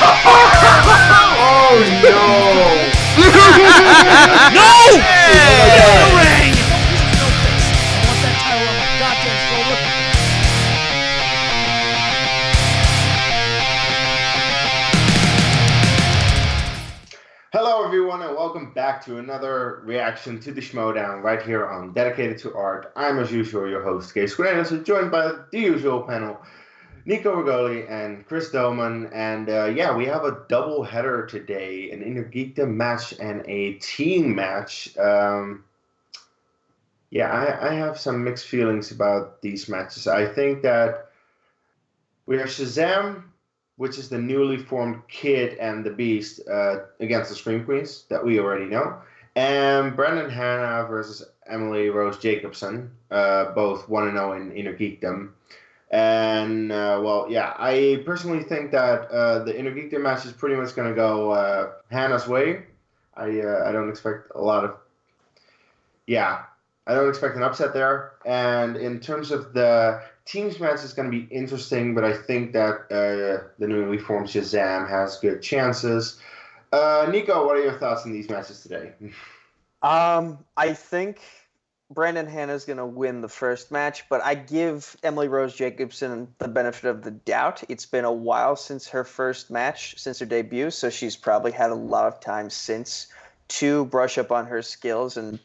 Oh no! No! Hey! Ring! I want that title on my goddamn shoulder. Hello everyone and welcome back to another reaction to the Schmoedown right here on Dedicated to Art. I'm as usual your host, Kees Schmoedown, joined by the usual panel, Nico Rigoli and Chris Doman. And we have a double header today, an Inner Geekdom match and a team match. I have some mixed feelings about these matches. I think that we have Shazam, which is the newly formed Kid and the Beast against the Scream Queens that we already know. And Brandon Hanna versus Emily Rose Jacobson, both 1-0 in Inner Geekdom. And, I personally think that the Inner Geekdom match is pretty much going to go Hannah's way. I don't expect I don't expect an upset there. And in terms of the teams match, it's going to be interesting, but I think that the newly formed Shazam has good chances. Nico, what are your thoughts on these matches today? I think Brandon Hanna's going to win the first match, but I give Emily Rose Jacobson the benefit of the doubt. It's been a while since her first match, since her debut, so she's probably had a lot of time since to brush up on her skills and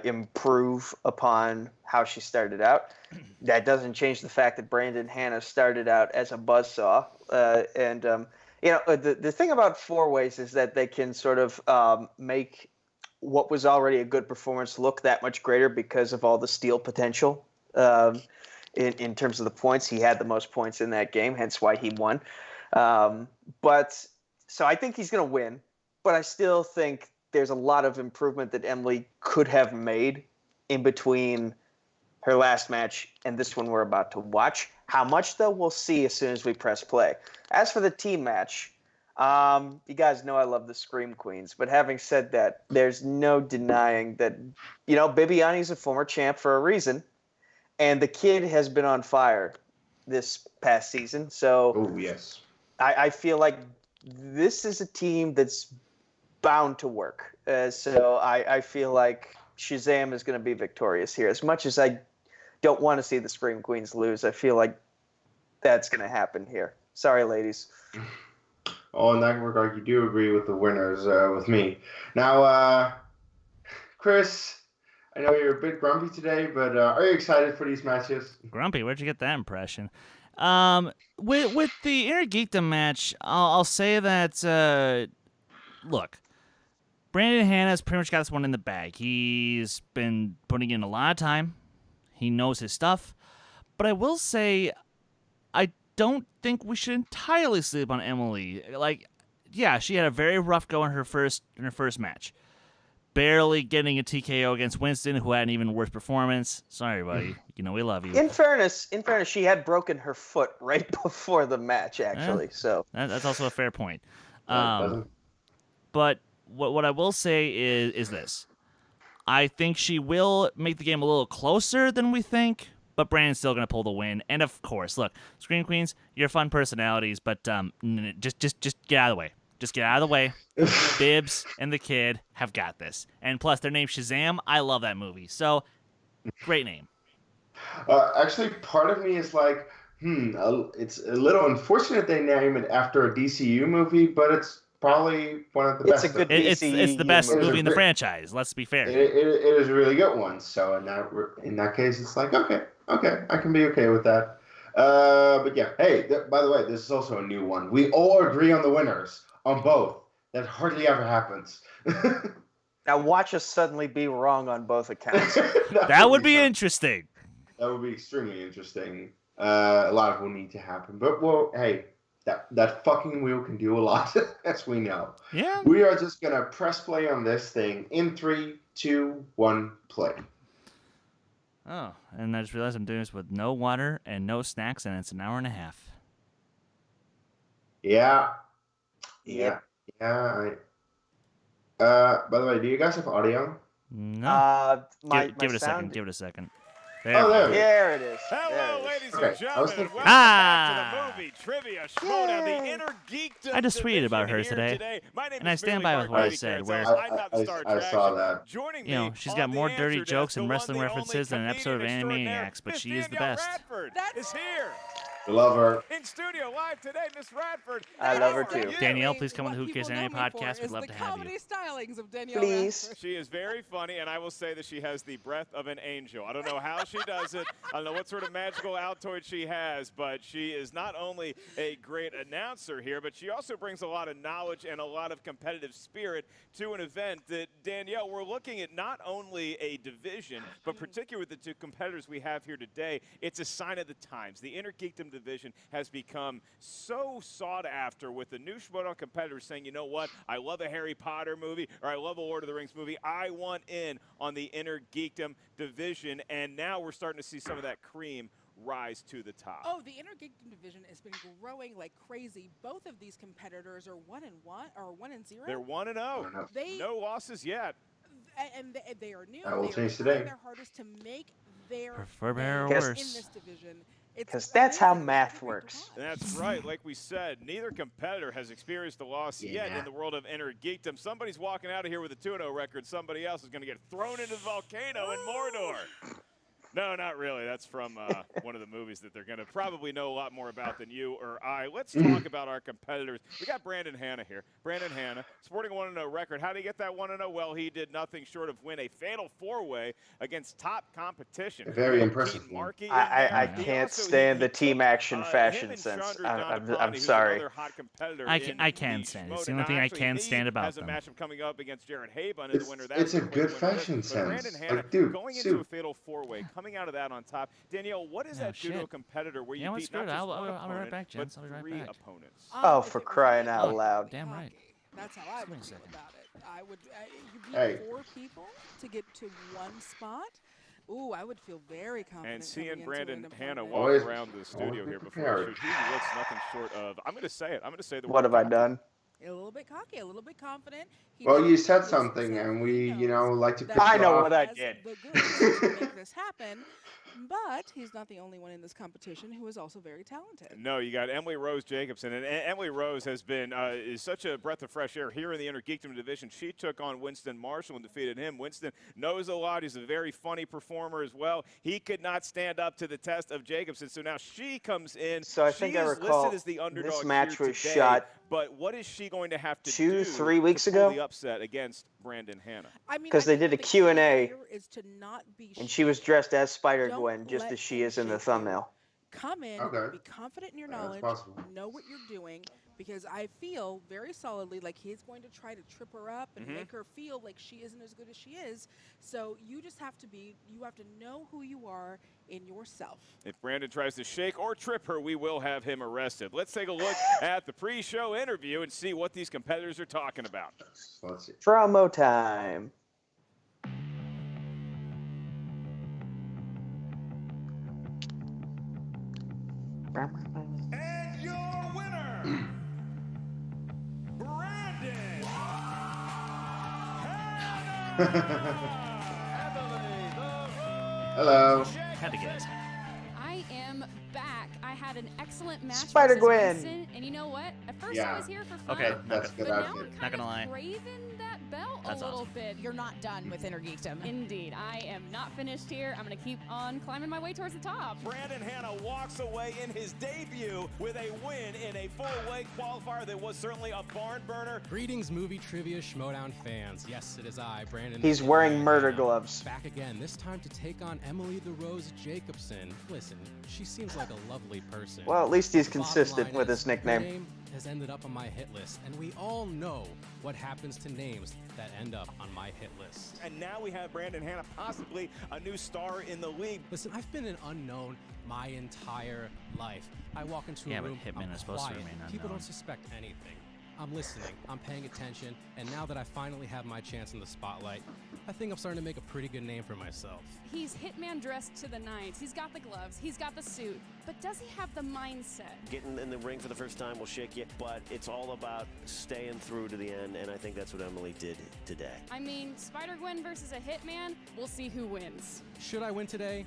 improve upon how she started out. That doesn't change the fact that Brandon Hanna started out as a buzzsaw. The thing about four-ways is that they can sort of make what was already a good performance look that much greater because of all the steal potential. In terms of the points, he had the most points in that game, hence why he won. So I think he's going to win, but I still think there's a lot of improvement that Emily could have made in between her last match and this one we're about to watch. How much, though, we'll see as soon as we press play. As for the team match, you guys know I love the Scream Queens, but having said that, there's no denying that, Bibiani's a former champ for a reason, and the Kid has been on fire this past season. So Oh, yes. I feel like this is a team that's bound to work. So I feel like Shazam is going to be victorious here. As much as I don't want to see the Scream Queens lose, I feel like that's going to happen here. Sorry, ladies. Oh, in that regard, you do agree with the winners with me. Now, Chris, I know you're a bit grumpy today, but are you excited for these matches? Grumpy, where'd you get that impression? With the Inner Geekdom match, I'll say that, look, Brandon Hanna's pretty much got this one in the bag. He's been putting in a lot of time. He knows his stuff. But I will say, I don't think we should entirely sleep on Emily. She had a very rough go in her first match. Barely getting a TKO against Winston, who had an even worse performance. Sorry, buddy. We love you. In fairness, she had broken her foot right before the match, actually. So that's also a fair point. But what I will say is this. I think she will make the game a little closer than we think, but Brandon's still going to pull the win. And of course, look, Scream Queens, you're fun personalities, but just get out of the way. Just get out of the way. Bibbs and the Kid have got this. And plus, their name's Shazam. I love that movie. So, great name. Actually, part of me is like, it's a little unfortunate they name it after a DCU movie, but it's probably one of the best. It's the best movie in the franchise. Let's be fair. It is a really good one. So in that case, it's like okay, I can be okay with that. But yeah, hey, by the way, this is also a new one. We all agree on the winners on both. That hardly ever happens. now watch us suddenly be wrong on both accounts. that would be interesting. That would be extremely interesting. A lot will need to happen, but hey. That fucking wheel can do a lot, as we know. Yeah. We are just going to press play on this thing in 3, 2, 1, play. Oh, and I just realized I'm doing this with no water and no snacks, and it's an hour and a half. Yeah. Yep. Yeah. By the way, do you guys have audio? No. Give it a sound, second. Give it a second. There it is. Hello, ladies Okay, and gentlemen, and welcome Ah. back to the movie trivia Schmoedown, the Inner Geekdom. I just tweeted about her division here today, My name and I is stand merely by with Mark what I Brady said, Carothers. where- I'm not the star I saw attraction. that. Joining You know, me she's on got the more answer dirty desk, jokes the and one, wrestling the only references than an episode of comedian Animaniacs, but Miss she is the Danielle best. Radford is here. I love her. In studio live today, Miss Radford. I love her how are too. you? Danielle, please come on What the Who Cares people Anime know me for podcast. We'd is love the to have you. comedy stylings of Danielle Please. Radford. She is very funny, and I will say that she has the breath of an angel. I don't know how she does it. I don't know what sort of magical Altoid she has, but she is not only a great announcer here, but she also brings a lot of knowledge and a lot of competitive spirit to an event that, Danielle, we're looking at not only a division, but particularly with the two competitors we have here today, it's a sign of the times. The Inner Geekdom division has become so sought after with the new Schmoedown competitors saying, you know what, I love a Harry Potter movie, or I love a Lord of the Rings movie. I want in on the Inner Geekdom division, and now we're starting to see some of that cream rise to the top. Oh, the Inner Geekdom division has been growing like crazy. Both of these competitors are 1-1 or 1-0. They're 1-0. They No losses yet. and they are new. That will they are change trying today. their hardest to make their Prefer better or name worse. in this division. It's Because that's how amazing. math It's great to works. watch. That's right. Like we said, neither competitor has experienced a loss yet Yeah. in the world of Inner Geekdom. Somebody's walking out of here with a 2-0 record. Somebody else is going to get thrown into the volcano in Mordor. No, not really. That's from one of the movies that they're going to probably know a lot more about than you or I. Let's talk about our competitors. We got Brandon Hanna here. Brandon Hanna, sporting a 1-0 record. How did he get that 1-0? Well, he did nothing short of win a fatal four-way against top competition. Very Pete impressive. Markey in I there. He can't also- stand the took, team action him fashion and sense. Chandra I'm Dhanapani, who's sorry. another hot competitor I in can the stand it. It's Schmoedown. the only thing I Actually, can't he stand about has them. a matchup coming up against Jared Haben as the winner. It's a good fashion But Brandon sense. Hanna, Like, dude, going into a fatal four-way, coming out of that on top. Danielle, what is Oh, that do to a shit. competitor where you Yeah, well, beat screw not it. just I'll one be right opponent, back, but gents. I'll be right 3 back. opponents? Oh, if for it was crying me, out I'd be loud. Damn right. cocky. That's how I Just would wait a feel second. about it. I would. You beat Hey. 4 people to get to 1 spot. Ooh, I would feel very confident. And seeing coming into Brandon an Hanna opponent. walk Always- around the studio always be here before prepared. the shoot, he looks nothing short of, I'm going to say it, I'm going to say the What word have I cocky. done? A little bit cocky, a little bit confident. He Well, you definitely said feels something, himself. and He we, knows like to that pick I you know off. what I has did. the goods to make this happen, but he's not the only one in this competition who is also very talented. No, you got Emily Rose Jacobson, and Emily Rose has been is such a breath of fresh air here in the Inner Geekdom division. She took on Winston Marshall and defeated him. Winston knows a lot. He's a very funny performer as well. He could not stand up to the test of Jacobson, so now she comes in. So I She think I is recall listed as the underdog this match here was today, shot but what is she going to have to 2-3 do weeks to pull ago? the upset against Brandon Hanna? I mean, 'Cause I they think did a the key Q&A, here is to not be And she was dressed as Spider-Gwen, Don't just let as she him is in the shake you. thumbnail. Come in, Okay. be confident in your That's knowledge, possible. know what you're doing, because I feel very solidly like he's going to try to trip her up and make her feel like she isn't as good as she is. So you just have to you have to know who you are in yourself. If Brandon tries to shake or trip her, we will have him arrested. Let's take a look at the pre-show interview and see what these competitors are talking about. So let's see. Promo time. And your winner, Brandon Hello. Had to guess. I am back. I had an excellent match Spider-Gwen. versus Winston, and you know what? At first Yeah. I was here for fun. Okay, That's but good now outfit. I'm Not kind gonna of lie. craving that belt That's a little awesome. bit. You're not done with Inner Geekdom. Indeed. I am not finished here. I'm going to keep on climbing my way towards the top. Brandon Hanna walks away in his debut with a win in a full-weight qualifier that was certainly a barn burner. Greetings, movie trivia Schmoedown fans. Yes, it is I, Brandon. He's the wearing Hitman murder Hanna, gloves. Back again, this time to take on Emily the Rose Jacobson. Listen, she seems like a lovely person. Well, at least he's The bottom consistent line with is, his nickname. Her name has ended up on my hit list, and we all know what happens to names that end up on my hit list. And now we have Brandon Hanna, possibly a new star in the league. Listen, I've been an unknown my entire life. I walk into Yeah, a but room, Hitman I'm is supposed to quiet. remain People unknown. don't suspect anything. I'm listening, I'm paying attention, and now that I finally have my chance in the spotlight, I think I'm starting to make a pretty good name for myself. He's Hitman dressed to the nines. He's got the gloves. He's got the suit. But does he have the mindset? Getting in the ring for the first time will shake you, but it's all about staying through to the end, and I think that's what Emily did today. I mean, Spider-Gwen versus a Hitman, we'll see who wins. Should I win today?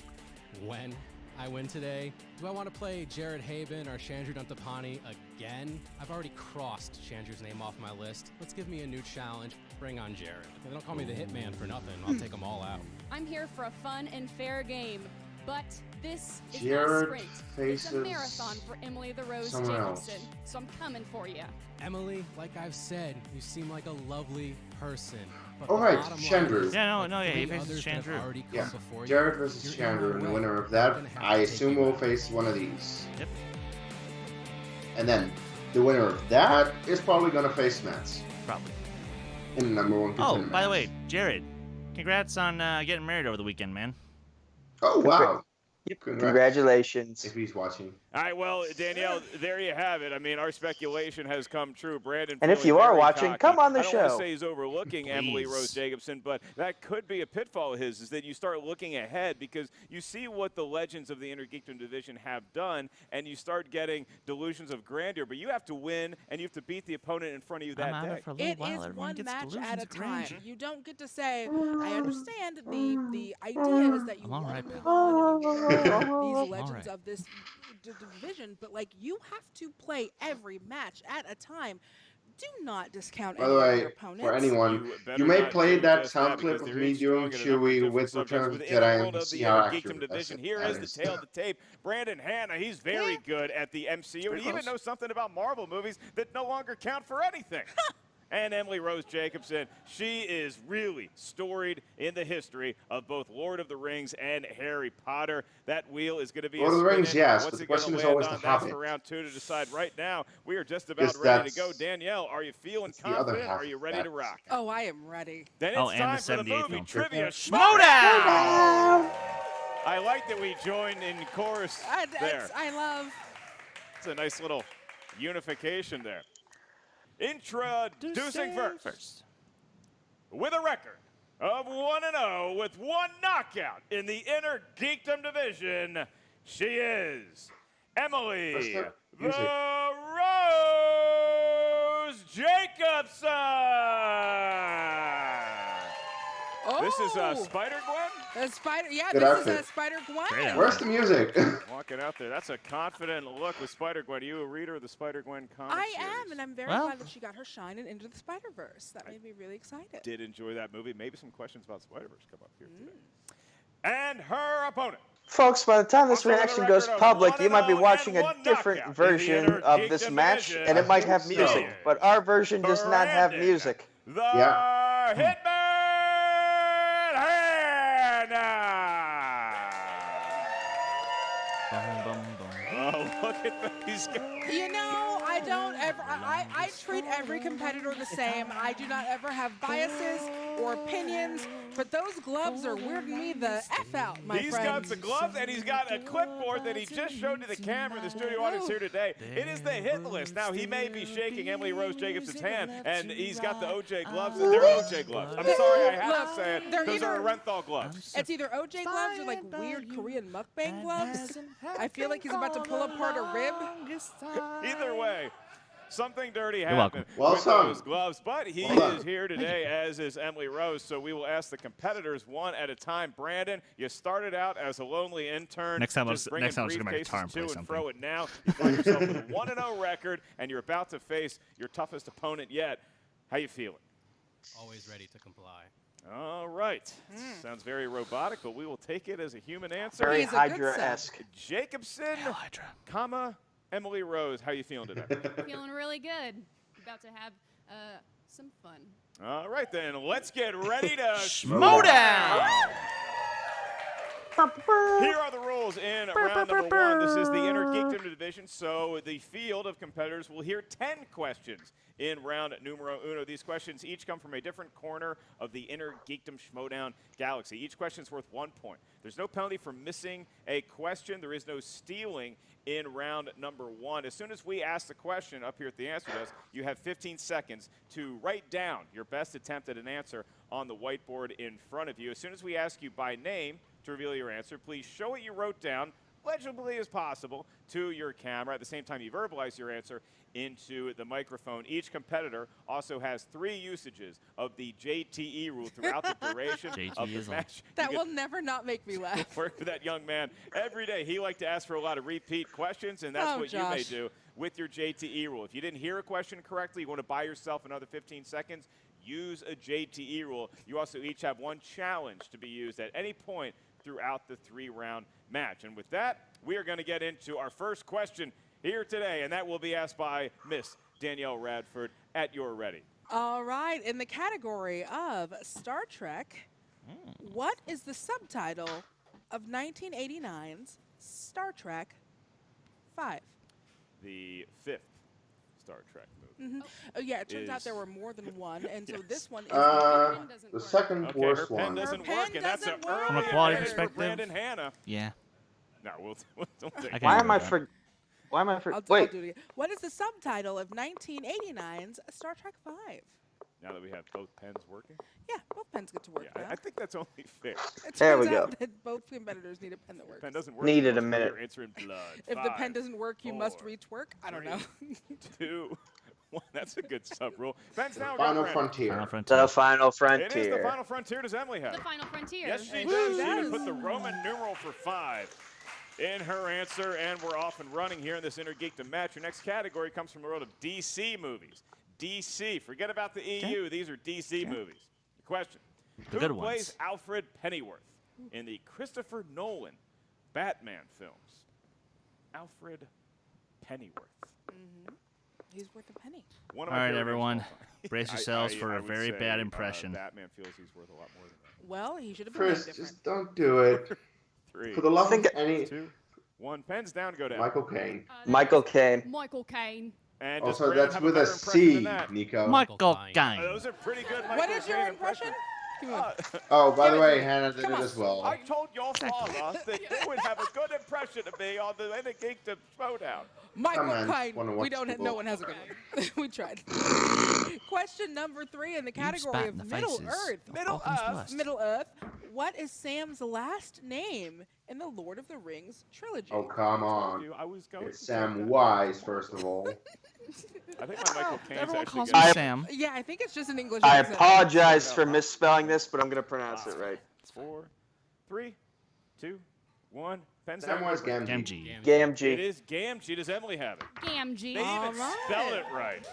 when I win today. Do I want to play Jared Haben or Chandru Dantapani again? I've already crossed Chandru's name off my list. Let's give me a new challenge. Bring on Jared. They don't call me the Hitman for nothing. I'll take them all out. I'm here for a fun and fair game, but this is Jared not a sprint. It's a faces marathon for Emily the Rose someone Jacobson. else. So I'm coming for you. Emily, like I've said, you seem like a lovely person. But Oh, the right, bottom line Chandru. is, Yeah, like he three faces others that have Chandru. already come Yeah, before you, Jared versus you're in Chandru, my and the way. winner of I'm that, gonna have I to take assume, you will out. face one of these. Yep. And then the winner of that is probably going to face Mets Probably. in the number 1 Oh, contender by the match. way, Jared, congrats on getting married over the weekend, man. Oh, wow. Congratulations. If he's watching. All right, well, Danielle, there you have it. I mean, our speculation has come true. Brandon, And if feeling you are very watching, cocky. come on the I don't want show. to say he's overlooking Emily Please. Rose Jacobson, but that could be a pitfall of his, is that you start looking ahead because you see what the legends of the Intergeekdom division have done, and you start getting delusions of grandeur. But you have to win, and you have to beat the opponent in front of you that I'm out day. for a little It while. is Everyone one gets match delusions at a of time. grandeur. You don't get to say, I understand the idea is that you I'm all want right, to move pal. on and you want these all legends right. of this division, but like you have to play every match at a time. Do not discount By any the of way, your opponents. for anyone, better you may not play do that just sound because clip of they're me each doing strong in a number of Chewie different with subjects. Return of the Within the Jedi world and of see the how Geekdom accurate division, that here is the is. tail of the tape. Brandon Hanna, he's very good at the MCU, and he even knows something about Marvel movies that no longer count for anything. And Emily Rose Jacobson, she is really storied in the history of both Lord of the Rings and Harry Potter. That wheel is going to be Lord of the Rings, yes, What's but the it going question to is land always on? the That's Hobbit. for round 2 to decide. Right now, we are just about Because ready to go. that's- Danielle, are you feeling that's the other confident? half Are you of ready that. to rock? Oh, I am ready. Then it's Oh, and time the for the 78 movie film. trivia. Schmoedown! I like that we joined in chorus there. I love. It's a nice little unification there. Introducing first, with a record of 1-0 with 1 knockout in the Intergeekdom division, she is Emily Where's the the music? Rose Jacobson. Oh, This is Spider-Gwen the Spider. Yeah, Good this outfit. is Spider-Gwen. Great outfit. Where's the music? walking out there. That's a confident look with Spider-Gwen. Are you a reader of the Spider-Gwen comic I series? am, and I'm very Well- glad that she got her shine in Into the Spider-Verse. That made me really excited. Did enjoy that movie. Maybe some questions about Spider-Verse come up here today. And her opponent. Folks, by the time this Also with a reaction goes record of public, you might be 1-0 watching and a 1 different knockout in version the of this Intergeekdom match, division. and it might have So- music. But our version does not have Brandon, music. The Yeah. Hitman Hanna. Bum, bum, bum. Oh, look at these guys. You know, I don't ever. I treat every competitor the same. I do not ever have biases or opinions. But those gloves are weirding me the f out, my He's friend. got the gloves and he's got a clipboard that he just showed to the camera, the studio audience here today. It is the hit list. Now, he may be shaking Emily Rose Jacobson's hand, and he's got the OJ gloves, and they're OJ gloves. I'm sorry, I have to say it. They're Those are either- Renthal gloves. It's either OJ gloves or like weird Korean mukbang gloves. I feel like he's about to pull apart a rib. Either way, something dirty welcome. happened Well with sung. those gloves, but he Well done. is here today, as is Emily Rose, so we will ask the competitors one at a time. Brandon, you started out as a lonely intern. Next time I'll just just- bringing next time I'm just gonna make a briefcases guitar and play to and something. fro, and now you find yourself with a 1-0 record, and you're about to face your toughest opponent yet. How you feeling? Always ready to comply. All right. Sounds very robotic, but we will take it as a human answer. Very He's a good Hydra-esque. Jacobson, Hydra. comma, Emily Rose. How you feeling today? Feeling really good. About to have some fun. All right, then. Let's get ready to Schmoedown! Here are the rules in round number 1. This is the Intergeekdom division, so the field of competitors will hear 10 questions in round numero uno. These questions each come from a different corner of the Intergeekdom Schmoedown galaxy. Each question is worth 1 point. There's no penalty for missing a question. There is no stealing in round number 1. As soon as we ask the question up here at the answer desk, you have 15 seconds to write down your best attempt at an answer on the whiteboard in front of you. As soon as we ask you by name to reveal your answer, please show what you wrote down legibly as possible to your camera. At the same time, you verbalize your answer into the microphone. Each competitor also has 3 usages of the JTE rule throughout the duration of the match. That will never not make me laugh. Work with that young man every day. He liked to ask for a lot of repeat questions, and that's what Josh. you may do with your JTE rule. If you didn't hear a question correctly, you want to buy yourself another 15 seconds, use a JTE rule. You also each have 1 challenge to be used at any point throughout the 3-round match. And with that, we are going to get into our first question here today, and that will be asked by Miss Danielle Radford at your ready. All right, in the category of Star Trek, what is the subtitle of 1989's Star Trek 5? The 5th Star Trek movie. Oh, yeah, it turns out there were more than one, and so this one is the second worst her pen one. doesn't work, and that's an early From a quality advantage for perspective, Brandon Hanna. Yeah. No, don't take I it. can't Why do am I that. for? Why am I for? I'll Wait. do it again. What is the subtitle of 1989's Star Trek 5? Now that we have both pens working? Yeah, both pens get to work Yeah, now. I think that's only fair. It There we turns out go. that both competitors need a pen that works. Pen doesn't work. Needed you a must minute. put your answer in blood. If the pen doesn't work, you must 4, reach work. I don't know. 2, 1. That's a good sub rule. Pen's now Final got Brandon. Frontier. Final Frontier. The Final It is the Frontier. Final Frontier. Does Emily have The it? Final Frontier. Yes, she Woo, does. She that even is- put the Roman numeral for 5 in her answer, and we're off and running here in this Inner Geekdom match. Your next category comes from the world of DC movies. DC. Forget about the EU. These are DC movies. The question. The Who good plays ones. Alfred Pennyworth in the Christopher Nolan Batman films? Alfred Pennyworth. He's worth a penny. One All of my right, favorite everyone. names of all time. Brace yourselves for I a would very say, bad impression. Batman feels he's worth a lot more than that. Well, he should have been named Chris, different. just don't do it. 3, For the love of think- any... 2, 1. Pens down, go down. Michael Caine. Michael Caine. Michael Caine. And does Also, Brandon that's have with a a better impression than C, that? Nico. Michael Caine. Caine. Those are pretty good. What Michael is your Caine impression? Come on. Oh, by Give the it way, to me. Hannah did Come it on. as well. I told your father that you would have a good impression of me on the Inner Geekdom Schmoedown. Michael Come on, Caine. wanna We watch don't. the No ball. one has a good one. We tried. Question number 3 in the category spat of in the Middle faces Earth. of Middle all things Earth. blessed. Middle Earth. What is Sam's last name in the Lord of the Rings trilogy? Oh, come on. I was going It's to Sam take that. Wise, first of all. I think my Michael Caine's Everyone actually calls good. me Sam. Yeah, I think it's just an English I accent. apologize for misspelling this, but I'm gonna pronounce it right. 4, 3, 2, 1. Pens Sam down. Wise go, Brandon. Gamgee. Gamgee. It Gamgee. is Gamgee. Does Emily have it? Gamgee. They All even right. spell it right.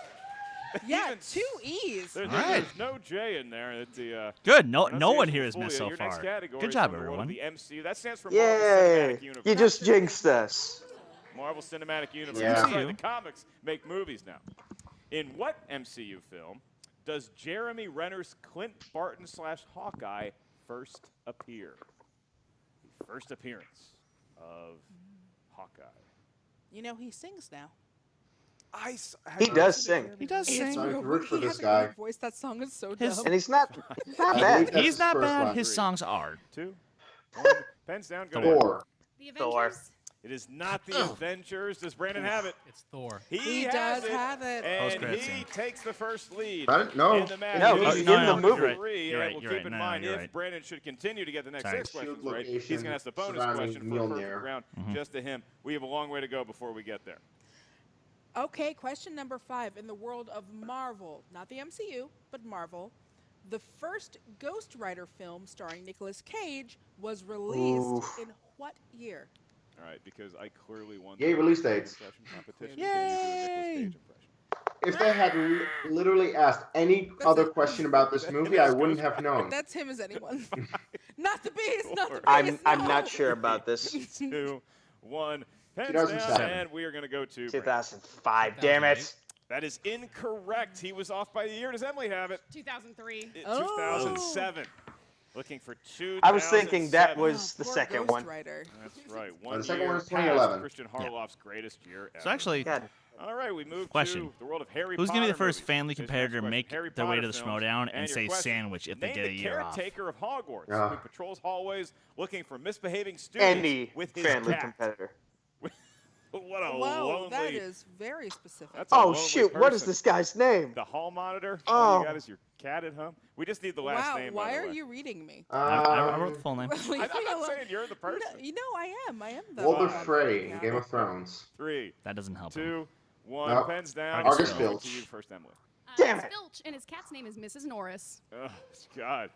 Yeah, Even 2 E's. There's, All right. there's no J in there. It's the, Good. No one pronunciation here has fool missed you. so Your next far. category Good is job, from the world of everyone. The MCU. That stands for Marvel Yay! Cinematic Universe. You just jinxed us. Marvel Cinematic Universe. Yeah. That's right, MCU. the comics make movies now. In what MCU film does Jeremy Renner's Clint Barton / Hawkeye first appear? The first appearance of Hawkeye. You know, he sings now. He does sing. He does It's sing. Time to real root weird. for He this has a guy. great voice. That song is so His- dumb. And he's not I bad. believe that's He's his not first bad. one. His songs are. 2, 1. Pens down. Go down. Thor. The Thor. Avengers. It is not the Avengers. Does Brandon have it? It's Thor. He has does have it. And Post-credit he scene. takes the first lead. Right? No. In the match. No, It he's is in the movie. You're right. You're right, We'll you're keep right. in No, mind you're if right. Brandon should continue to get the next Sorry. 6 questions Shoot right, he's location going to ask the bonus surrounding question for a perfect Mjolnir. round just to him. We have a long way to go before we get there. Okay, question number 5. In the world of Marvel, not the MCU, but Marvel, the first Ghost Rider film starring Nicolas Cage was released Ooh. in what year? All right, because I clearly won Yay, the release dates. impression competition. Yay! Can you do a Nicolas Cage impression? If they had literally asked any other question about this movie, I wouldn't have known. That's him as anyone. Not the Beast, not the Beast. I'm no. not sure about this. 2, 1. Pens 2007. down, and we are going to go to Brandon. 2005. Damn it. That is incorrect. He was off by a year. Does Emily have it? 2003. Oh. 2007. Looking for 2007. I was thinking that Oh, was the poor second Ghost one. Rider. That's right. The second year one was past 2011. Christian Harloff's greatest year ever. So actually, God. All right, we move Question. to the world of Harry who's Potter. going to be the first movies. family Here's your competitor to next make question. Harry their way to Potter the films. Schmoedown and your say question. sandwich if they Name get a the year off? caretaker of Hogwarts Ah. who patrols hallways looking for misbehaving students Any with his friendly cat. competitor. What a Whoa, lonely. that is very specific. That's a Oh lonely shoot! What is person. this guy's name? The hall monitor. All Oh. you got is your cat at home. We just need the last Wow, name. why by the are way. you reading me? I wrote the full name. Leave I'm me not alone. saying you're the person. I am the Walter one. Frey in Yeah. Game of Thrones. 3, That doesn't help him. 2, 1. No. Pens down. Argus Going Filch. to you first, Emily. Damn it's it. Filch, and his cat's name is Mrs. Norris. Oh God.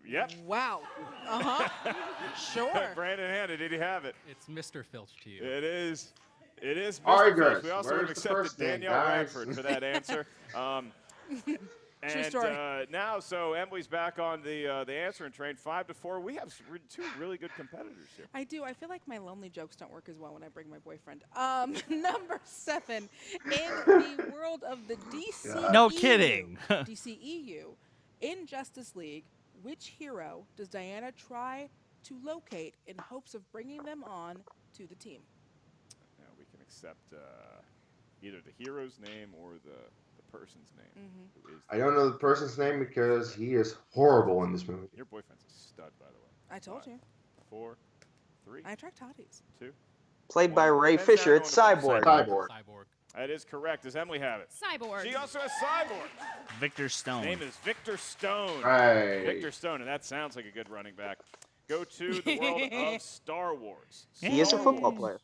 Yep. Wow. Sure. Brandon Hanna, did he have it? It's Mr. Filch to you. It is. It is Mr. Argus. Filch. We also would have Where's the accepted first name, Danielle guys? Radford for that answer. And story. now, so Emily's back on the answering train, 5-4. We have two really good competitors here. I do. I feel like my lonely jokes don't work as well when I bring my boyfriend. Number 7, in the world of the DCEU. No kidding. DCEU, in Justice League, which hero does Diana try to locate in hopes of bringing them on to the team? Now we can accept either the hero's name or the person's name. Who is I don't know the person's name because he is horrible in this movie. Your boyfriend's a stud, by the way. I told you. 4, 3, I attract hotties. 2. Played by Ray Pens Fisher. down It's going to Cyborg. Cyborg. Cyborg. That is correct. Does Emily have it? Cyborg. She also has Cyborg. Victor Stone. Name is Victor Stone. Right. Victor Stone, and that sounds like a good running back. Go to the world of Star Wars. He is a Star football Wars. player.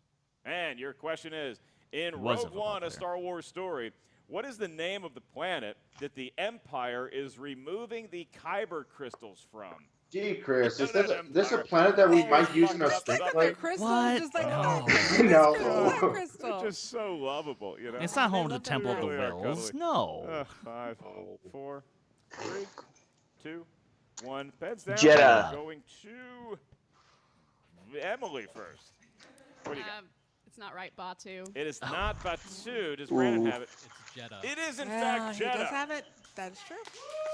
And your question is, in Was a Rogue football One, a player. Star Wars story, what is the name of the planet that the Empire is removing the Kyber crystals from? Gee, Chris, is Isn't this that this a Empire? planet that we Oh, might use in our fucked up string something. play? The crystal What? just like, Oh. No. crystal. They're just so lovable, you know. It's not home to They Temple of the really are Wills. cuddly. No. 5, 4, 3, 2, 1. Beds down. Jeddah. Going to Emily first. What do you got? It's not right, Batu. It is not Batu. Does Brandon have it? It's Jeddah. It is, in Yeah, fact, he does Jeddah. have it. That is true.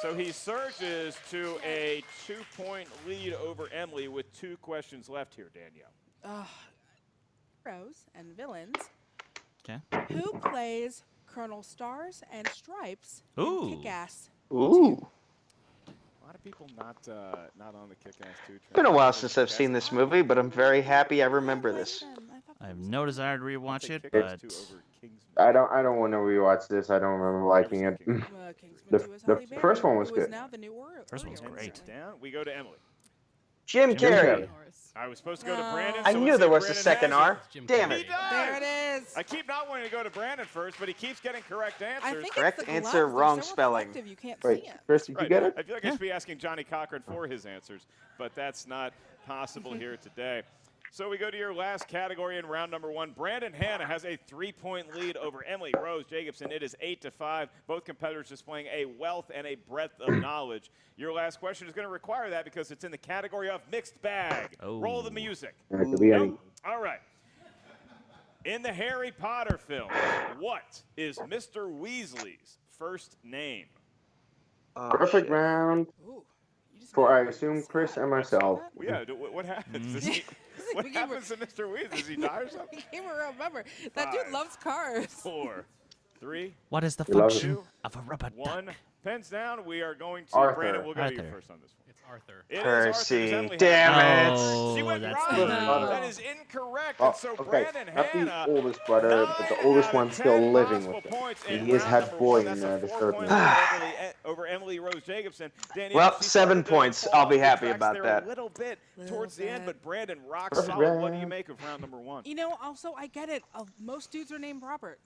So he surges to a 2-point lead over Emily with 2 questions left here, Danielle. Heroes and villains. Okay. Who plays Colonel Stars and Stripes Ooh. in Kick-Ass? Ooh. A lot of people not on the Kick-Ass 2 train. Been a while since I've seen this movie, but I'm very happy I remember this. I have no desire to rewatch it, Kick-Ass but 2 over Kingsman. I don't want to rewatch this. I don't remember liking it. Kingsman The- 2 is the Halle Berry, first one was who is good. now the new Warrior. First one was Warrior. great. Down. We go to Emily. Jim Carrey. Norris. I was supposed to go to Brandon. I so knew let's there see if was a Brandon second has R. Jim Damn He it. does. There it is. I keep not wanting to go to Brandon first, but he keeps getting correct I answers. think Correct it's the answer, gloves. They're wrong so spelling. reflective You can't Wait, see it. Chris, did you Right. get it? I feel like I should be asking Johnny Cochran for his answers, but that's not possible here today. So we go to your last category in round number 1. Brandon Hanna has a 3-point lead over Emily Rose Jacobson. It is 8-5. Both competitors displaying a wealth and a breadth of knowledge. Your last question is going to require that because it's in the category of mixed bag. Oh. Roll the music. It could be any. Nope. All right. In the Harry Potter film, what is Mr. Weasley's first name? Perfect round Ooh. You just for, made I me assume, sad. Chris and myself. Well, yeah, what happens? Does he, what We gave her- happens to Mr. Weasley? Does he die or something? He can't remember. That 5, dude loves cars. 4, 3, what is the You love it. function 2, of a rubber 1. duck? Pens down. We are going to Arthur. Brandon. We'll go to you Arthur. first on this one. It's Arthur. It is Arthur. Does Percy. Emily have Damn it? it. She Oh, went that's right. the That is incorrect. Oh, and so okay. Brandon Not Hanna. the oldest brother, but the oldest one still living with him. He is head boy in the third movie. Over Emily Rose Jacobson. Danielle, Well, she 7 started to points. fall I'll be off the happy tracks about there that. A little bit towards the end, bit. but Brandon rock Perfect solid. What do you round. make of round number 1? You know, also, I get it. Most dudes are named Robert.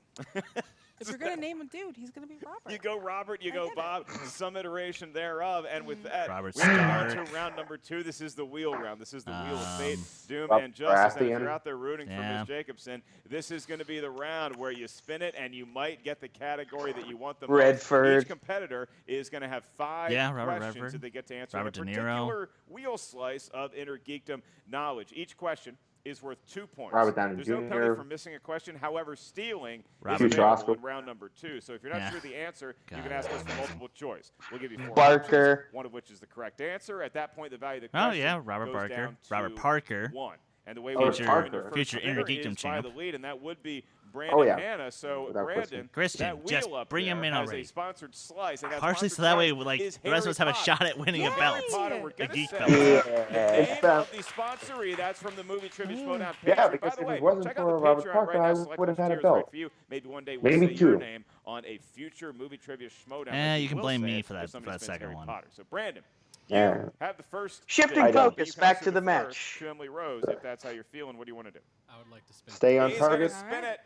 If you're going to name a dude, he's going to be Robert. You go Robert, you I go get it. Bob, some iteration thereof, and with that, Robert we move on Stark. to round number 2. This is the wheel round. This is the wheel of fate, doom, Rob and justice. And if Baratheon. you're out there rooting for Yeah. Ms. Jacobson, this is going to be the round where you spin it, and you might get the category that you want the most. Redford. Each competitor is going to have 5 Yeah, Robert questions Redford. that they get to answer Robert in a De Niro. particular wheel slice of inner geekdom knowledge. Each question is worth 2 points. Robert Downey There's no Jr. penalty for missing a question. However, stealing Robert is available Roscoe. in round number 2. So if you're not Yeah. sure the answer, you God, can ask us that's for amazing. multiple choice. We'll give you 4 Barker. options, one of which is the correct answer. At that point, the value of the Oh, question yeah, Robert goes Barker. down Robert to Parker. 1. And the way Oh, we Future- determine your first future hitter Inner Geekdom is by champ. the lead, and that would be Brandon Hanna. So, Without Brandon, Christian, that wheel just up bring there him in has already. a sponsored slice. And that Partially sponsored so that way, slice like, is the rest of us have a Harry shot at winning a belt. Potter, we're A gonna geek say belt. the name It's of the sponsoree. That's from the movie Trivia Schmoedown Patreon. Yeah, By because the if way, it wasn't check out for the Robert Patreon Parker, right now. I Select would have which had a tier is right belt. for you. Maybe one day we'll Maybe say your two. name on a future movie Trivia Schmoedown. You We can will blame say me it for if that somebody spins second Harry one. Potter. So, Brandon, Yeah. you have the first Shifting spin, but focus you can back also to the defer match. to Emily Rose, if that's how you're feeling. What do you want to do? I would like to spin. Stay on He's going to target. spin it.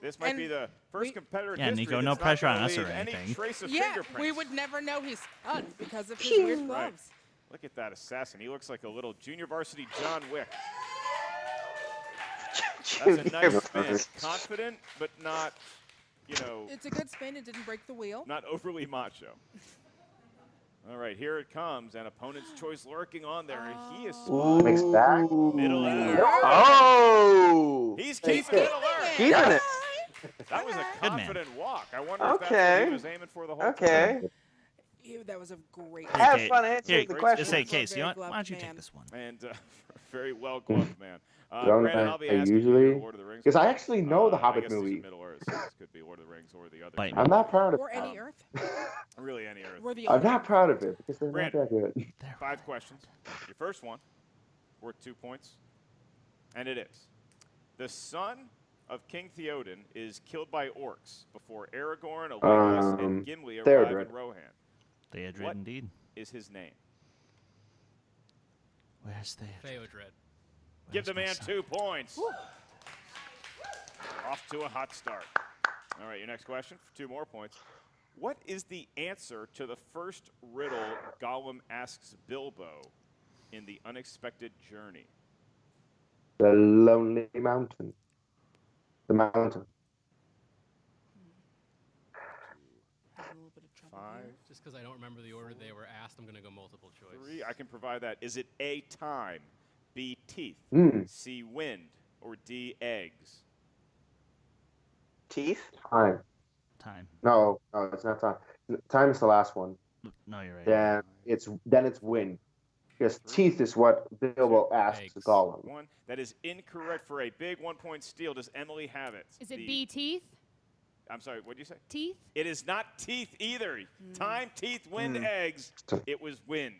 This might be the first competitor in Yeah, history Nico, that's no not pressure gonna on us or leave any anything. trace of Yeah, fingerprints. we would never know he's done because of his weird gloves. Look at that assassin. He looks like a little junior varsity John Wick. That's a nice spin. Confident, but not, It's a good spin. It didn't break the wheel. not overly macho. All right, here it comes. An opponent's choice lurking on there. And he is Mixed back. middle in. Oh! He's keeping it alert. Keeping it. That was a Good man. confident walk. I wonder if that's what Okay. he was aiming for the whole Okay. time. Ew, that was a great. Hey, Have Kate. fun answering Here, the just question. say, Case, Very you know what? Why gloved don't you man. take this one? And very well gloved, man. Don't Brandon, I'll be I asking usually- you Lord of the Rings. Because I question. actually know the I Hobbit guess these are movie. Middle Earth, so this could be Lord of the Rings or the other. Bite I'm not proud of Or it. any Earth. Really, any Earth. We're the I'm only. not proud of it because they're not Brandon. that good. 5 questions. Your first one, worth 2 points, and it is: the son of King Theoden is killed by orcs before Aragorn, Legolas, and Gimli arrive Theodred. in Rohan. Theodred, What indeed. is his name? Where's Theodred? Theodred. Give the my man son? 2 points. Off to a hot start. All right, your next question for 2 more points. What is the answer to the first riddle Gollum asks Bilbo in The Unexpected Journey? The Lonely Mountain. The mountain. Having a little bit of trouble 5, here. Just because I don't remember the order they were asked, I'm going to go multiple choice. 3. I can provide that. Is it A, time, B, teeth, C, wind, or D, eggs? Teeth? Time. Time. No, it's not time. Time is the last one. No, you're right. Then it's wind. Because teeth is what Bilbo asks Eggs. Gollum. 1. That is incorrect for a big 1-point steal. Does Emily have it? Is it B, teeth? I'm sorry, what did you say? Teeth? It is not teeth either. Time, teeth, wind, eggs. It was wind.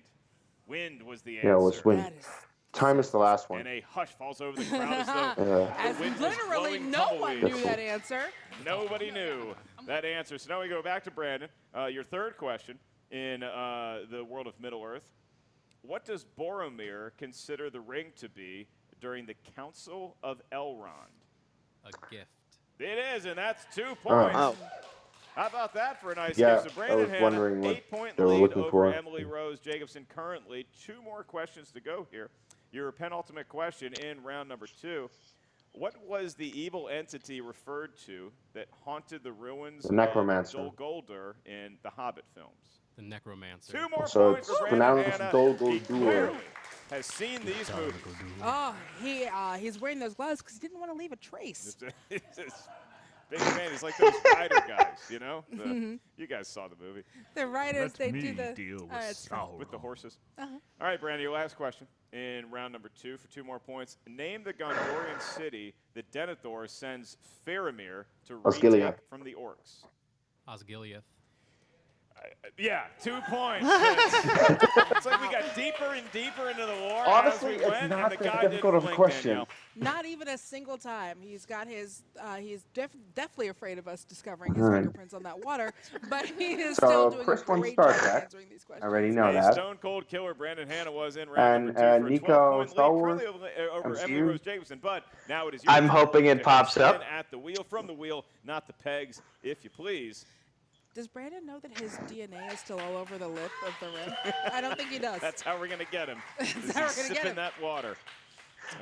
Wind was the answer. Yeah, it was wind. That is. Time is the last one. And a hush falls over the crowd as though As the wind was literally blowing no one tumbleweeds. knew that answer. Nobody knew that answer. So now we go back to Brandon. Your third question in the world of Middle-earth. What does Boromir consider the ring to be during the Council of Elrond? A gift. It is, and that's 2 points. Oh. How about that for a nice Yeah, game? So Brandon I was Hanna, wondering what 8-point they were lead looking over for. Emily Rose Jacobson currently. 2 more questions to go here. Your penultimate question in round number 2. What was the evil entity referred to that haunted the ruins The Necromancer. of Dol Guldur in the Hobbit films? The Necromancer. 2 more So points it's for Brandon pronounced Hanna. Dol He Guldur. clearly has seen these movies. Oh, he's wearing those gloves because he didn't want to leave a trace. He's just big fan. He's like those rider guys, you know? You guys saw the movie. The writers, they do me the. deal with it's fine. With the horses. Uh-huh. All right, Brandon, your last question in round number 2 for 2 more points. Name the Gondorian city that Denethor sends Faramir to Osgiliath. retake from the orcs. Osgiliath. Yeah, 2 points. It's like we got deeper and deeper into the war Honestly, as we it's went, not and the that guy difficult didn't of a blink, question. Danielle. Not even a single time. He's got his. He's definitely afraid of us discovering his Alright. fingerprints on that water, but he is So, still doing first a one, great Star job Trek. answering these I questions. already know A that. stone cold killer Brandon Hanna was in round And, number 2 for a Nico, 12-point Star lead, Wars, currently over MCU. Emily Rose Jacobson. But now it is your I'm turn hoping it to pops spin up. at the wheel, from the wheel, not the pegs, if you please. Does Brandon know that his DNA is still all over the lip of the rim? I don't think he does. That's how we're going to get him. That's Is how we're he's gonna get sipping him. that water.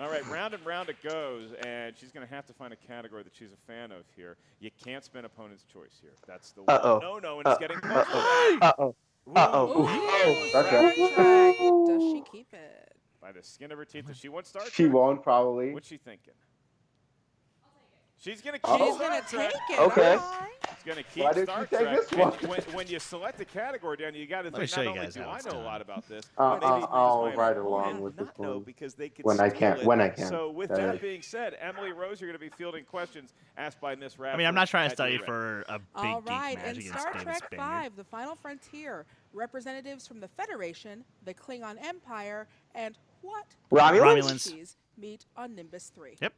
All right, round and round it goes, and she's going to have to find a category that she's a fan of here. You can't spin opponent's choice here. That's the Uh-oh. one. No, and it's getting closer. Uh-oh. Uh-oh. Ooh, Star Star Trek. Trek. Does she keep it? By the skin of her teeth. Does she want Star Trek? She won't probably. What's she thinking? She's going to keep She's Star gonna Trek. take it. Okay. all right. She's going to keep Why did Star you take Trek. this one? When you select a category, Dan, you got to Let me think, show not you only guys do how I it's know a done. lot about this, I'll ride along with this not know one because they could when I steal can. it. When I can. So with That that is. being said, Emily Rose, you're going to be fielding questions asked by Miss Radford. I mean, I'm not trying to at study your ready. for a big All geek right, match in against Star David Trek Spaniard. V, The Final Frontier, representatives from the Federation, the Klingon Empire, and what Romulans? species meet on Nimbus 3? Yep.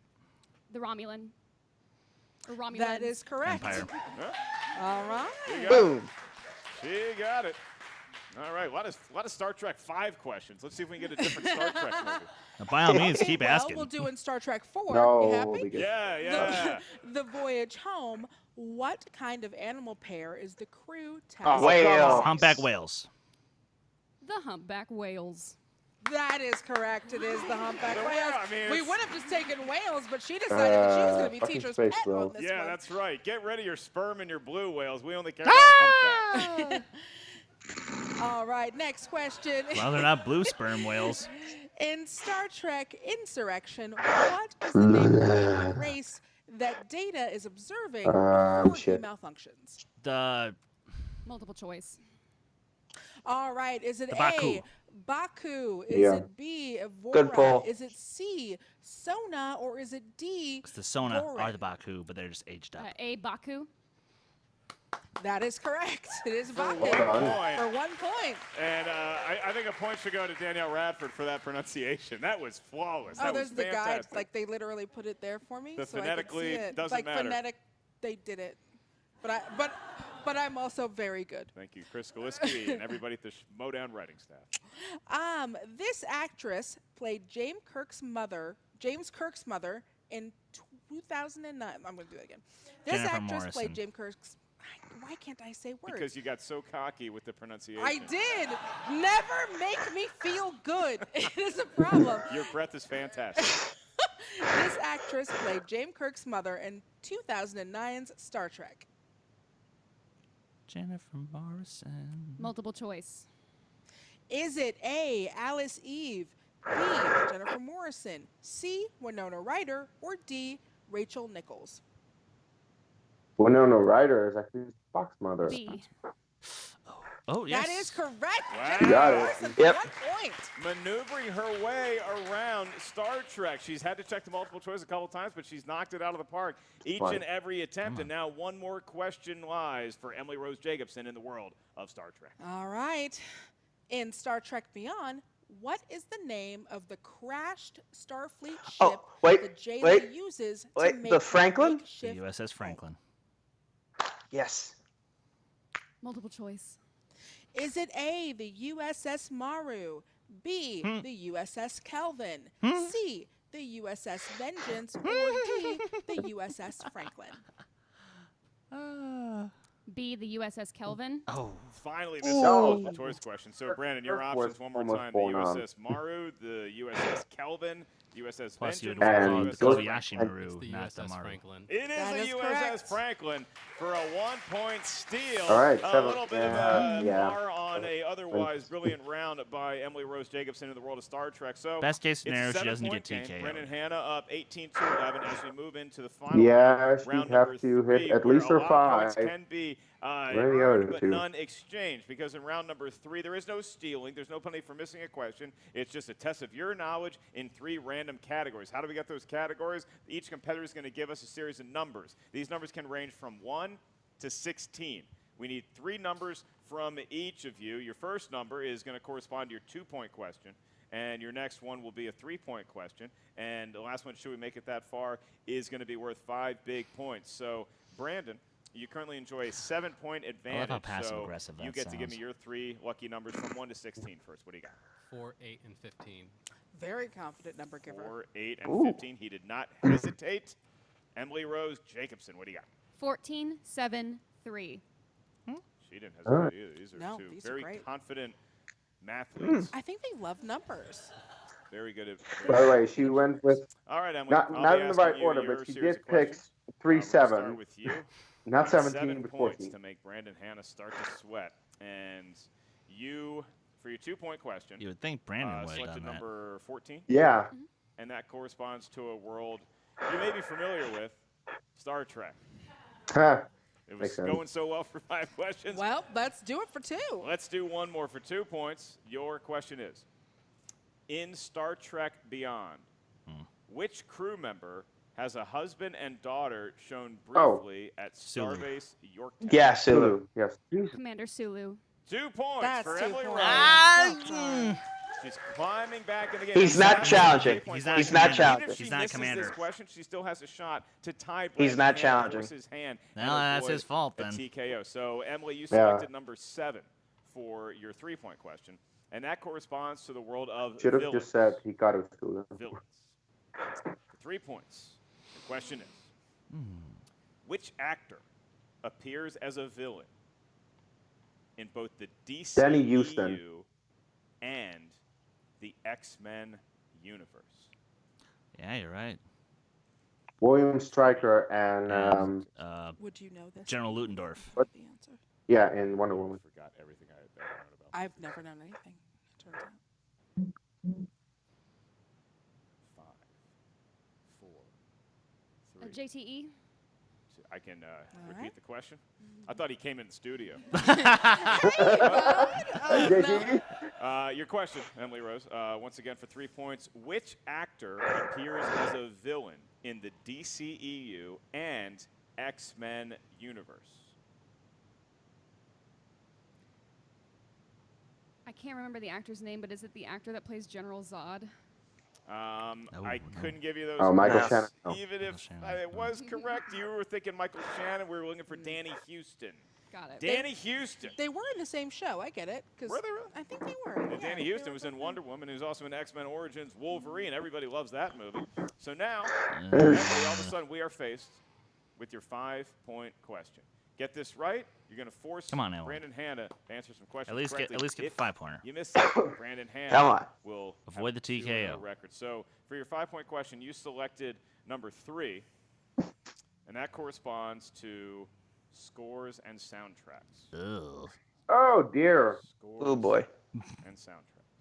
The Romulan. Or Romulans. That is correct. Empire. All right. She got Boom. it. She got it. All right, a lot of Star Trek 5 questions. Let's see if we can get a different Star Trek movie. Now, by all means, Okay, keep well, asking. we'll do in Star Trek 4. No, You happy? because Yeah. The Voyage Home. What kind of animal pair is the crew Oh, tasked? Whale. Humpback whales. The humpback whales. That is correct. It is the humpback The whales. whale, I mean, We it's- would have just taken whales, but she decided that she was going to be fucking teacher's space pet whale. on this Yeah, one. that's right. Get rid of your sperm and your blue whales. We only care about humpback. All right, next question. Well, they're not blue sperm whales. In Star Trek Insurrection, what is the name of the alien race that Data is observing before he shit. malfunctions? The Multiple choice. All right, is it The A, Baku. Baku? Is Yeah. it B, Evora? Good pull. Is it C, Sona? Or is it D, the Sona are Vorin? the Baku, but they're just aged up. A. Baku. That is correct. It is Baku. One done. point. For 1 point. And I think a point should go to Danielle Radford for that pronunciation. That was flawless. Oh, That there's was the guide. fantastic. Like, they literally put it there for me. The so I could phonetically see it. doesn't like, matter. Phonetic, they did it. But I'm also very good. Thank you, Chris Galiski and everybody at the Schmoedown writing staff. This actress played James Kirk's mother in 2009. I'm going to do that again. This Jennifer actress Morrison. played James Kirk's. Why can't I say words? Because you got so cocky with the pronunciation. I did. Never make me feel good. It is a problem. Your breath is fantastic. This actress played James Kirk's mother in 2009's Star Trek. Jennifer Morrison. Multiple choice. Is it A, Alice Eve, B, Jennifer Morrison, C, Winona Ryder, or D, Rachel Nichols? Winona Ryder is actually Spock's mother. B. Oh, yes. That is correct. Wow. Jennifer Got it. Morrison, Yep. 1 point. Maneuvering her way around Star Trek. She's had to check the multiple choice a couple times, but she's knocked it out of the park each Fine. and every attempt. And now one more question lies for Emily Rose Jacobson in the world of Star Trek. All right. In Star Trek Beyond, what is the name of the crashed Starfleet ship Oh, wait, the Jaylee wait, uses to wait, make the Franklin? The makeshift USS Franklin. Yes. Multiple choice. Is it A, the USS Maru, B, the USS Kelvin, C, the USS Vengeance, or D, the USS Franklin? B. The USS Kelvin. Oh. Finally, this is a multiple choice question. So, Brandon, your Kirk was options one more almost time. The born on. USS Maru, the USS Kelvin, USS Plus, you Vengeance, would And or want the the those- USS Kobayashi and- Maru, It's the not the USS Maru. Franklin. It is That the is USS correct. Franklin for a 1-point steal. All right, a seven- little bit yeah, of a yeah. mar on a otherwise brilliant round by Emily Rose Jacobson in the world of Star Trek. So Best case it's a scenario, she doesn't 7-point get game. TKO. Brandon Hanna up 18-11 as we move into the final Yeah, round, she'd round have number to hit 3, at where least a her lot of points 5. can be Where are the earned, other but two? none exchanged, because in round number 3 there is no stealing, there's no penalty for missing a question. It's just a test of your knowledge in 3 random categories. How do we get those categories? Each competitor is going to give us a series of numbers. These numbers can range from 1 to 16. We need 3 numbers from each of you. Your first number is going to correspond to your 2-point question, and your next one will be a 3-point question, and the last one, should we make it that far, is going to be worth 5 big points. So, Brandon, you currently enjoy a 7-point advantage. how passive so aggressive you that get to give me sounds. your 3 lucky numbers from 1 to 16 first. What do you got? 4, 8, and 15. Very confident number giver. 4, 8, and Ooh. 15. He did not hesitate. Emily Rose Jacobson, what do you got? 14, 7, 3. She didn't All right. hesitate either. These are No, 2 these are very great. confident mathletes. I think they love numbers. Very good at. By the way, she went with All right, Emily. not I'll not be in the right asking you order, your but she series did of pick questions. 3, We'll start 7. with you. Not 17, 7 but points 14. to make Brandon Hanna start to sweat. And you, for your 2-point question, You would think Brandon would have selected done that. number 14, Yeah. and that corresponds to a world you may be familiar with, Star Trek. Huh. It was Makes sense. going so well for 5 questions. Well, let's do it for 2. Let's do one more for 2 points. Your question is, in Star Trek Beyond, which crew member has a husband and daughter shown briefly at Sulu. Starbase Yorktown? Yeah, Sulu. Yes. Commander Sulu. 2 points That's for 2 Emily points. Rose. Well done. She's climbing back in the game. He's not challenging. He's He's not not commander. challenging. Even if she He's not a misses commander. this question, she still has a shot to tie He's Brandon not Hanna, challenging. force his hand, Well, and that's avoid his fault a then. TKO. So, Emily, you Yeah. selected number 7 for your 3-point question, and that corresponds to the world of Should have villains. just said he got it too. Villains. For 3 points, the question is, which actor appears as a villain in both the DCEU Danny Houston. and the X-Men universe? Yeah, you're right. William Stryker and Would you know this? General Ludendorff. The answer. yeah, in Wonder Woman. I forgot everything I had ever known about. I've never known anything. It turns out. 5, 4, 3. JTE. I can repeat right. the question. I thought he came in the studio. Your question, Emily Rose, once again for 3 points. Which actor appears as a villain in the DCEU and X-Men universe? I can't remember the actor's name, but is it the actor that plays General Zod? I no. couldn't give you those. Oh, Michael points. Shannon. Oh. Even if Shannon. it was correct, you were thinking Michael Shannon. We were looking for Danny Houston. Got it. Danny Houston. They were in the same show. I get it. 'Cause Were they really? I think they were. And yeah, Danny they Houston were was in both Wonder Woman, who's also in X-Men Origins Wolverine. Everybody loves that movie. So now, Uh, Emily, all of a sudden, we are faced with your 5-point question. Get this right, you're going to force Come on, Emily. Brandon Hanna to answer some questions At least get correctly. the If 5-pointer. you miss it, Brandon Hanna Come on. will Avoid have the a 2-0 TKO. record. So for your 5-point question, you selected number 3, and that corresponds to scores and soundtracks. Ugh. Oh dear. Scores Oh boy. and soundtracks.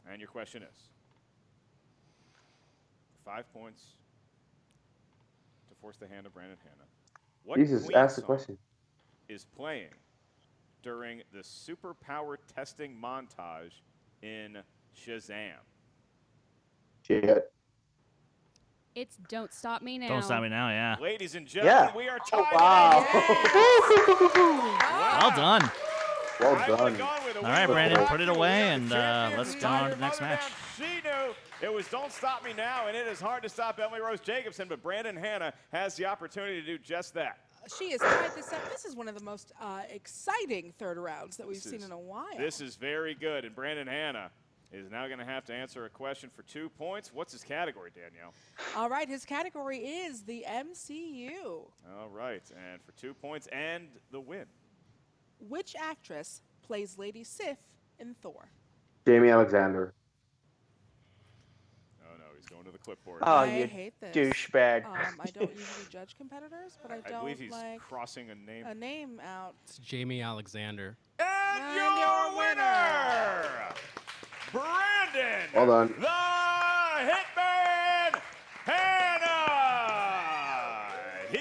And your question is 5 points to force the hand of Brandon Hanna. What Jesus, Queen ask the song question. is playing during the superpower testing montage in Shazam? Shit. It's Don't Stop Me Now. Don't stop me now, yeah. Ladies and gentlemen, Yeah. we are tied. Wow. Well done. Well I would've done. gone with a All win right, with Brandon, Rocky. put it We away, are the and champions. let's go Tied on to her the next mother match. down. She knew it was Don't Stop Me Now, and it is hard to stop Emily Rose Jacobson, but Brandon Hanna has the opportunity to do just that. She has tied this up. This is one of the most exciting third rounds that we've This seen is- in a while. This is very good, and Brandon Hanna is now going to have to answer a question for 2 points. What's his category, Danielle? All right, his category is the MCU. All right, and for 2 points and the win. Which actress plays Lady Sif in Thor? Jamie Alexander. Oh, no, he's going to the clipboard. Oh, I you hate this. douchebag. I don't usually judge competitors, but I I don't believe he's like crossing a name. a name out. It's Jamie Alexander. And And your your winner, Brandon. Well done. The Hitman Hanna.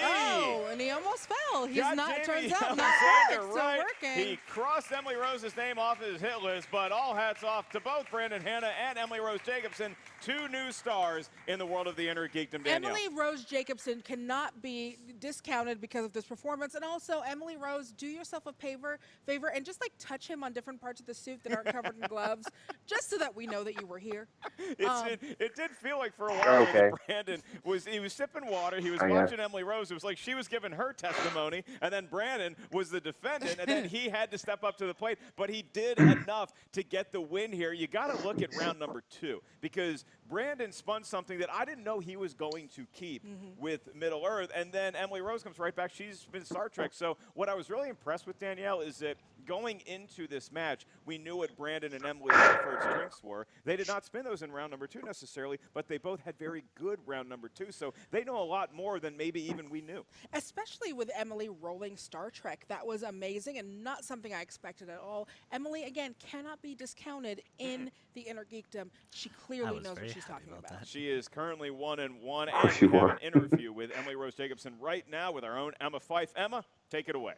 Oh, and he almost fell. He's got not. Jamie Turns out not Alexander perfect. right. Still working. He crossed Emily Rose's name off his hit list, but all hats off to both Brandon Hanna and Emily Rose Jacobson, 2 new stars in the world of the Inner Geekdom. Danielle. Emily Rose Jacobson cannot be discounted because of this performance. And also, Emily Rose, do yourself a favor and just like touch him on different parts of the suit that aren't covered in gloves, just so that we know that you were here. It did feel like for a while Okay. that Brandon was sipping water. He was Oh, yeah. watching Emily Rose. It was like she was giving her testimony, and then Brandon was the defendant, and then he had to step up to the plate. But he did enough to get the win here. You got to look at round number 2 because Brandon spun something that I didn't know he was going to keep with Middle Earth, and then Emily Rose comes right back. She's been Star Trek. So what I was really impressed with, Danielle, is that going into this match, we knew what Brandon and Emily's preferred strengths were. They did not spin those in round number 2 necessarily, but they both had very good round number 2, so they know a lot more than maybe even we knew. Especially with Emily rolling Star Trek. That was amazing and not something I expected at all. Emily, again, cannot be discounted in the Inner Geekdom. She clearly knows what she's talking about. She is currently 1-1, and course we you have are. an interview with Emily Rose Jacobson right now with our own Emma Fife. Emma, take it away.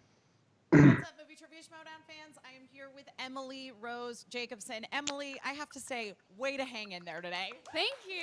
What's up, Movie Trivia Schmoedown fans? I am here with Emily Rose Jacobson. Emily, I have to say, way to hang in there today. Thank you.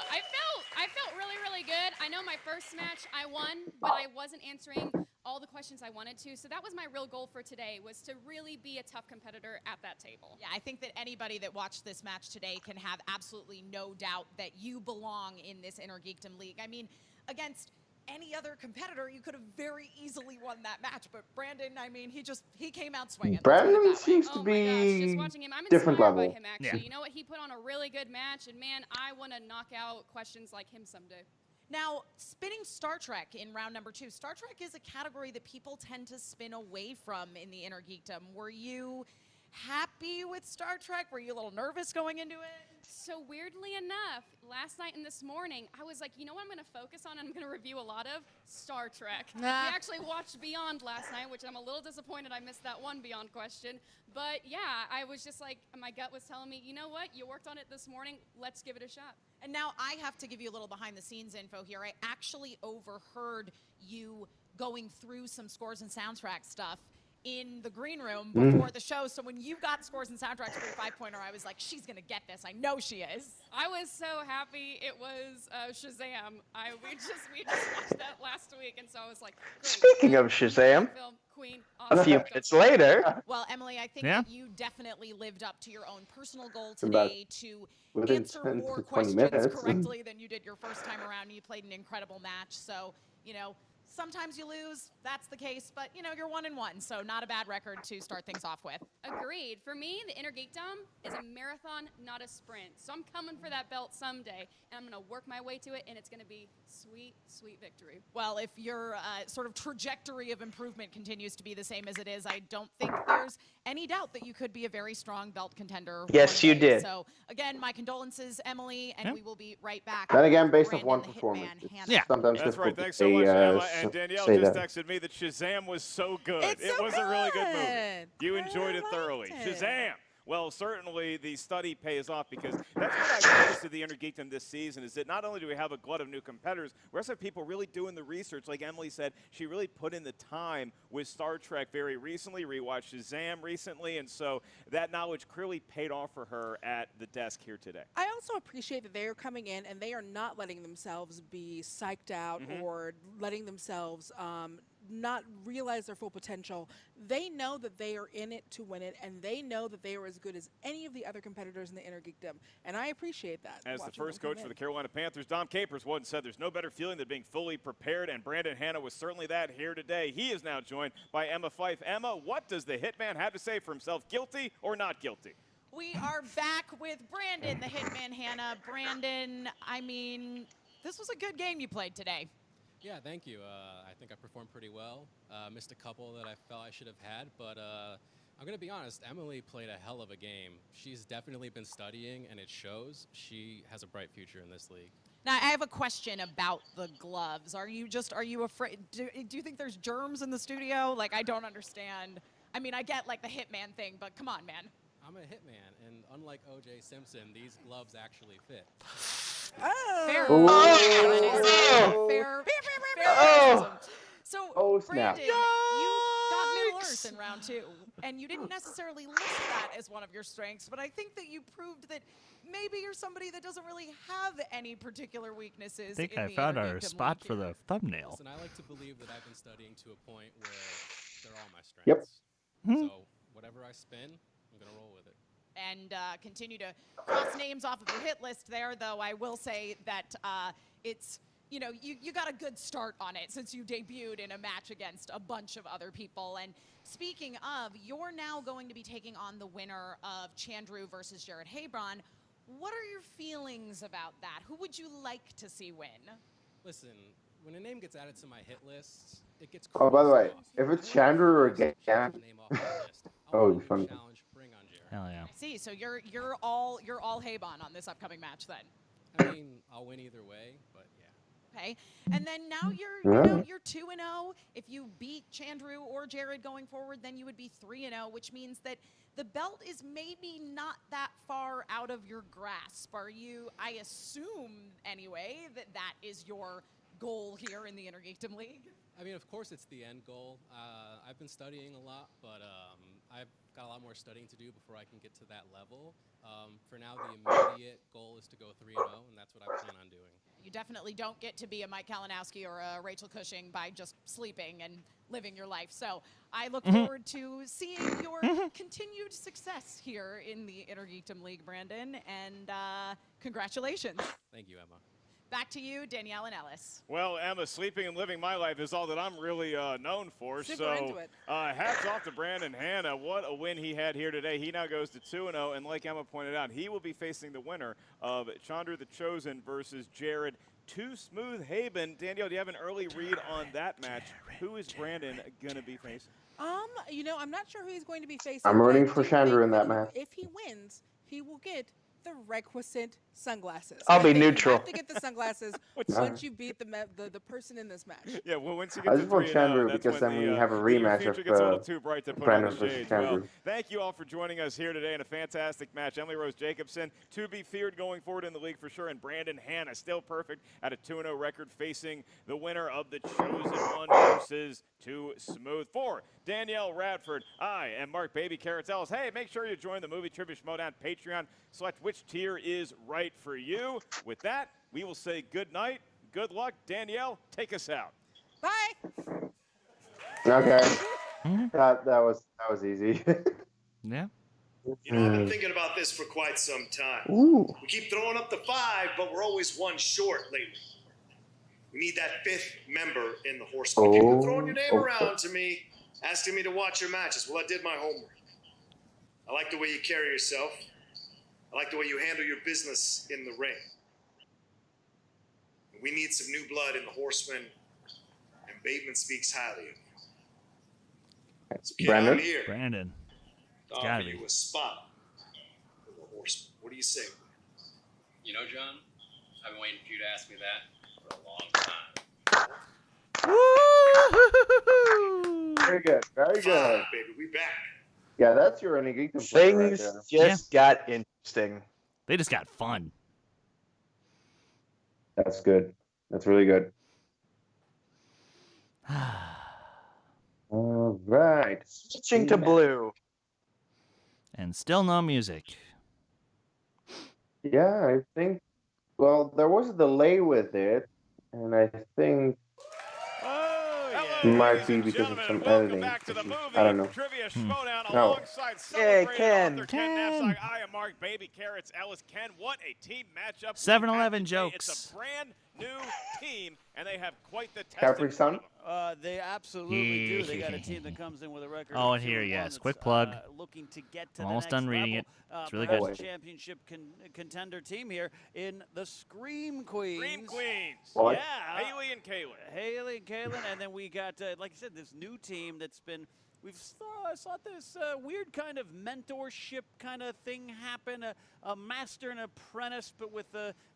I felt really, really good. I know my first match I won, but I wasn't answering all the questions I wanted to. So that was my real goal for today, was to really be a tough competitor at that table. Yeah, I think that anybody that watched this match today can have absolutely no doubt that you belong in this Inner Geekdom League. I mean, against any other competitor, you could have very easily won that match. But Brandon, I mean, he came out swinging. Brandon seems to Oh my be gosh, just watching him, I'm different inspired level. by him, actually. Yeah. You know what? He put on a really good match, and man, I want to knock out questions like him someday. Now, spinning Star Trek in round number 2. Star Trek is a category that people tend to spin away from in the Inner Geekdom. Were you happy with Star Trek? Were you a little nervous going into it? So weirdly enough, last night and this morning, I was like, you know what I'm going to focus on and I'm going to review a lot of? Star Trek. We actually watched Beyond last night, which I'm a little disappointed I missed that one Beyond question. But yeah, I was just like, my gut was telling me, you know what? You worked on it this morning. Let's give it a shot. And now I have to give you a little behind the scenes info here. I actually overheard you going through some scores and soundtrack stuff in the green room before the show. So when you got scores and soundtracks for your 5-pointer, I was like, she's going to get this. I know she is. I was so happy it was Shazam. We just watched that last week, and so I was like, great. Speaking of Shazam, Film, Queen, a awesome. few minutes later, Well, Emily, I think Yeah. that you definitely lived up to your own personal goal today to within answer 10 more to 20 questions minutes. correctly than you did your first time around. You played an incredible match. So, you know, sometimes you lose. That's the case. But, you know, you're 1-1, so not a bad record to start things off with. Agreed. For me, the Inner Geekdom is a marathon, not a sprint. So I'm coming for that belt someday, and I'm going to work my way to it, and it's going to be sweet, sweet victory. Well, if your sort of trajectory of improvement continues to be the same as it is, I don't think there's any doubt that you could be a very strong belt contender. Yes, one you day. did. So, again, my condolences, Emily, and Yeah. we will be right back. Then again, with based off Brandon one the Hitman performance, it's Hanna. Yeah. sometimes That's right. difficult Thanks to so much, say, Emma. And Danielle say just that. texted me that Shazam was so good. It's It so was a really good movie. good. You I enjoyed it liked thoroughly. it. Shazam! Well, certainly the study pays off, because that's what I've noticed of the Inner Geekdom this season, is that not only do we have a glut of new competitors, we also have people really doing the research. Like Emily said, she really put in the time with Star Trek very recently, rewatched Shazam recently, and so that knowledge clearly paid off for her at the desk here today. I also appreciate that they are coming in and they are not letting themselves be psyched out or letting themselves not realize their full potential. They know that they are in it to win it, and they know that they are as good as any of the other competitors in the Inner Geekdom, and I appreciate that. As the watching first them come coach for in. the Carolina Panthers, Dom Capers, once said, there's no better feeling than being fully prepared, and Brandon Hanna was certainly that here today. He is now joined by Emma Fife. Emma, what does the Hitman have to say for himself, guilty or not guilty? We are back with Brandon, the Hitman Hanna. Brandon, I mean, this was a good game you played today. Yeah, thank you. I think I performed pretty well. Missed a couple that I felt I should have had, but I'm going to be honest, Emily played a hell of a game. She's definitely been studying, and it shows. She has a bright future in this league. Now, I have a question about the gloves. Are you afraid? Do you think there's germs in the studio? Like, I don't understand. I mean, I get, like, the Hitman thing, but come on, man. I'm a hitman, and unlike O.J. Simpson, these gloves actually fit. Fair. Oh. Fair. Oh. So, Oh, snap. Brandon, you got Middle Earth in round 2, and you didn't necessarily list that as one of your strengths, but I think that you proved that maybe you're somebody that doesn't really have any particular weaknesses. I think in I the found Inner our Geekdom spot League for here. the thumbnail. Listen, I like to believe that I've been studying to a point where they're all my Yep. strengths. So whatever I spin, I'm going to roll with it. And continue to cross names off of your hit list there, though I will say that it's, you know, you got a good start on it since you debuted in a match against a bunch of other people. And speaking of, you're now going to be taking on the winner of Chandru versus Jared Hebron. What are your feelings about that? Who would you like to see win? Listen, when a name gets added to my hit list, it gets Oh, by the way, crossed off. if it's I want Chandru or to cross Gam, the name off my list. Oh, want a funny. new challenge. Bring on Jared. Hell yeah. I see. So you're all Habon on this upcoming match then. I mean, I'll win either way, but yeah. Okay. And then now you're you're 2-0. If you beat Chandru or Jared going forward, then you would be 3-0, which means that the belt is maybe not that far out of your grasp. Are you, I assume anyway, that is your goal here in the Intergeekdom League? I mean, of course, it's the end goal. I've been studying a lot, but I've got a lot more studying to do before I can get to that level. For now, the immediate goal is to go 3-0, and that's what I plan on doing. You definitely don't get to be a Mike Kalinowski or a Rachel Cushing by just sleeping and living your life. So I look forward to seeing your continued success here in the Intergeekdom League, Brandon, and congratulations. Thank you, Emma. Back to you, Danielle and Ellis. Well, Emma, sleeping and living my life is all that I'm really known for. Super into it. Hats off to Brandon Hanna. What a win he had here today. He now goes to 2-0, and like Emma pointed out, he will be facing the winner of Chandru the Chosen versus Jared Too Smooth Haben. Danielle, do you have an early read on that match? Who is Brandon going to be facing? I'm not sure who he's going to be facing. I'm but rooting I for do Chandru think in that match. If he wins, he will get the requisite sunglasses. I'll I be think neutral. You have to get the sunglasses once you beat the person in this match. Yeah, well, once you get I to just want 3-0, Chandru that's because when then we the, have a your rematch future gets a little of too bright to put Brandon on the versus shades. Well, Chandru. thank you all for joining us here today in a fantastic match. Emily Rose Jacobson, to be feared going forward in the league for sure, and Brandon Hanna, still perfect at a 2-0 record, facing the winner of the Chosen One versus Too Smooth. For Danielle Radford, I am Mark Baby Carrots Ellis. Hey, make sure you join the Movie Trivia Schmoedown Patreon. Select which tier is right for you. With that, we will say good night, good luck. Danielle, take us out. Bye. Okay. That was easy. Yeah. You know, I've been thinking about this for quite some time. Ooh. We keep throwing up the 5, but we're always one short lately. We need that 5th member in the Horsemen. You've been throwing your name around to me, asking me to watch your matches. Well, I did my homework. I like the way you carry yourself. I like the way you handle your business in the ring. We need some new blood in the Horsemen, and Bateman speaks highly of you. So, kid, Brandon? I'm here. Brandon. To gotta offer be. you a spot for the Horsemen. What do you say? You know, John, I've been waiting for you to ask me that for a long time. Very good. Very good. Baby, we back. Yeah, that's your Geekdom player right Things there. just got interesting. They just got fun. That's good. That's really good. All right. Switching to blue. And still no music. Yeah, I think. Well, there was a delay with it, and I think it might be because of some editing. I don't know. Trivia Schmoedown No. alongside Hey, celebrating Ken. author Ken Knapsack. I am Mark Baby Carrots Ellis. Ken, what a team matchup. 7-Eleven jokes. It's a brand new team, and they have quite the test. Capri Sun? They absolutely do. They got a team that comes in with a record. Oh, of and here, 2-1 yes. that's, Quick plug. Looking to get to I'm the almost next done reading level. it. It's really perhaps good. a championship contender team here in the Scream Queens. Scream Queens. What? Yeah. Haley and Kaylin. Haley and Kaylin, and then we got, like I said, this new team that's been. We've saw this weird kind of mentorship kind of thing happen, a master and apprentice, but with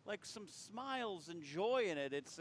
like some smiles and joy in it. It's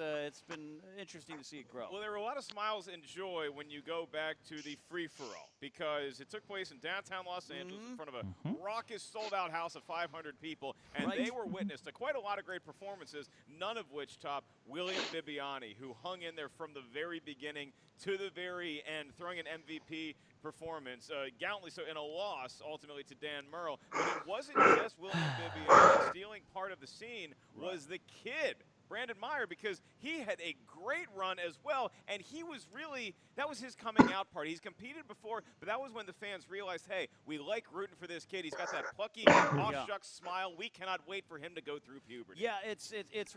been interesting to see it grow. Well, there were a lot of smiles and joy when you go back to the free-for-all, because it took place in downtown Los Angeles in front of a raucous, sold-out house of 500 people, and they were witness to quite a lot of great performances, none of which top William Bibiani, who hung in there from the very beginning to the very end, throwing an MVP performance, gallantly so, in a loss ultimately to Dan Murrell. But it wasn't just William Bibiani. Stealing part of the scene was the kid, Brandon Meyer, because he had a great run as well, and he was really, that was his coming out party. He's competed before, but that was when the fans realized, hey, we like rooting for this kid. He's got that plucky, aw-shucks smile. We cannot wait for him to go through puberty. Yeah, it's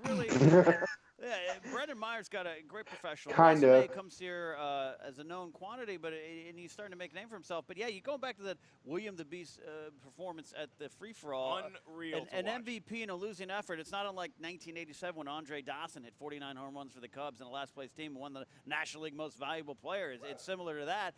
really. Brendan Meyer's got a great professional Kind resume. of. Comes here as a known quantity, and he's starting to make a name for himself. But yeah, you go back to that William the Beast performance at the free-for-all. Unreal. An MVP in a losing effort. It's not unlike 1987 when Andre Dawson hit 49 home runs for the Cubs in the last place team, won the National League Most Valuable Player. It's similar to that.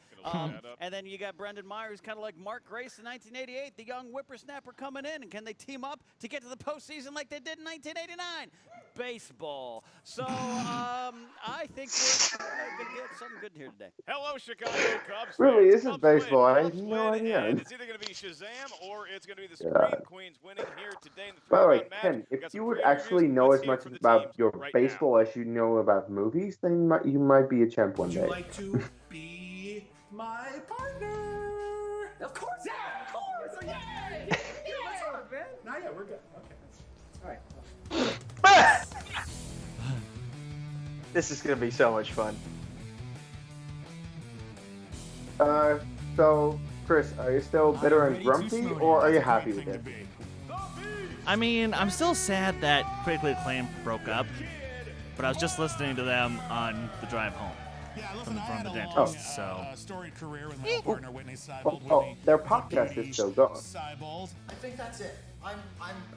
And then you got Brendan Meyer, who's kind of like Mark Grace in 1988, the young whippersnapper coming in. And can they team up to get to the postseason like they did in 1989? Baseball. So I think we're going to get something good here today. Hello, Chicago Cubs. Really, fans. this is Cubs baseball. win. I had Cubs no win, idea. And it's either going to be Shazam or it's going to be the Scream Queens winning here today in the By the way, three-round match. Ken, if Got you some would great actually reviews. know Let's as hear much from the about teams your right baseball as you know about movies, then you might be a champ one Would day. you like to be my partner? Of course, yeah, of course, yay! Yeah, what's up, man? Not yet, we're good. Okay, all right. This is going to be so much fun. So, Chris, are you still bitter and grumpy, or are you happy with it? I mean, I'm still sad that Critically Acclaimed broke up, but I was just listening to them on the drive home from the dentist, so... Storied career with my partner Whitney Seibold. Their podcast is still going. Seibold. I think that's it. I'm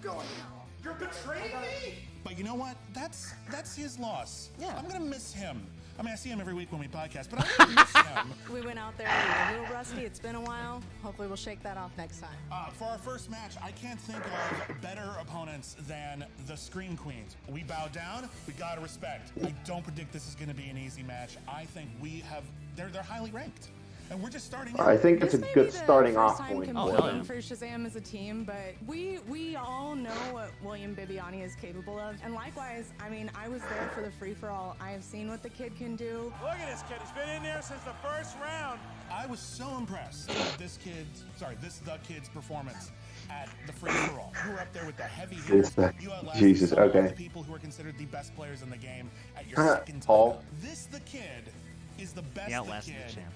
going now. You're betraying me? But you know what? That's his loss. Yeah. I'm gonna miss him. I mean, I see him every week when we podcast, but I'm gonna miss him. We went out there, we were a little rusty. It's been a while. Hopefully we'll shake that off next time. For our first match, I can't think of better opponents than the Scream Queens. We bow down, we gotta respect. I don't predict this is gonna be an easy match. I think they're highly ranked. And we're just starting out. I think it's a good starting off Time point competing for Shazam as a team, but we all know what William Bibiani is capable of. And likewise, I mean, I was there for the free-for-all. I have seen what the kid can do. Look at this kid. He's been in there since the first round. I was so impressed with the kid's performance at the free-for-all. You were up there with the heavy hitters. You outlasted Jesus, some of okay. the people who are considered the best players in the game at your second time. Paul. The kid is the best outlasted kid the champ.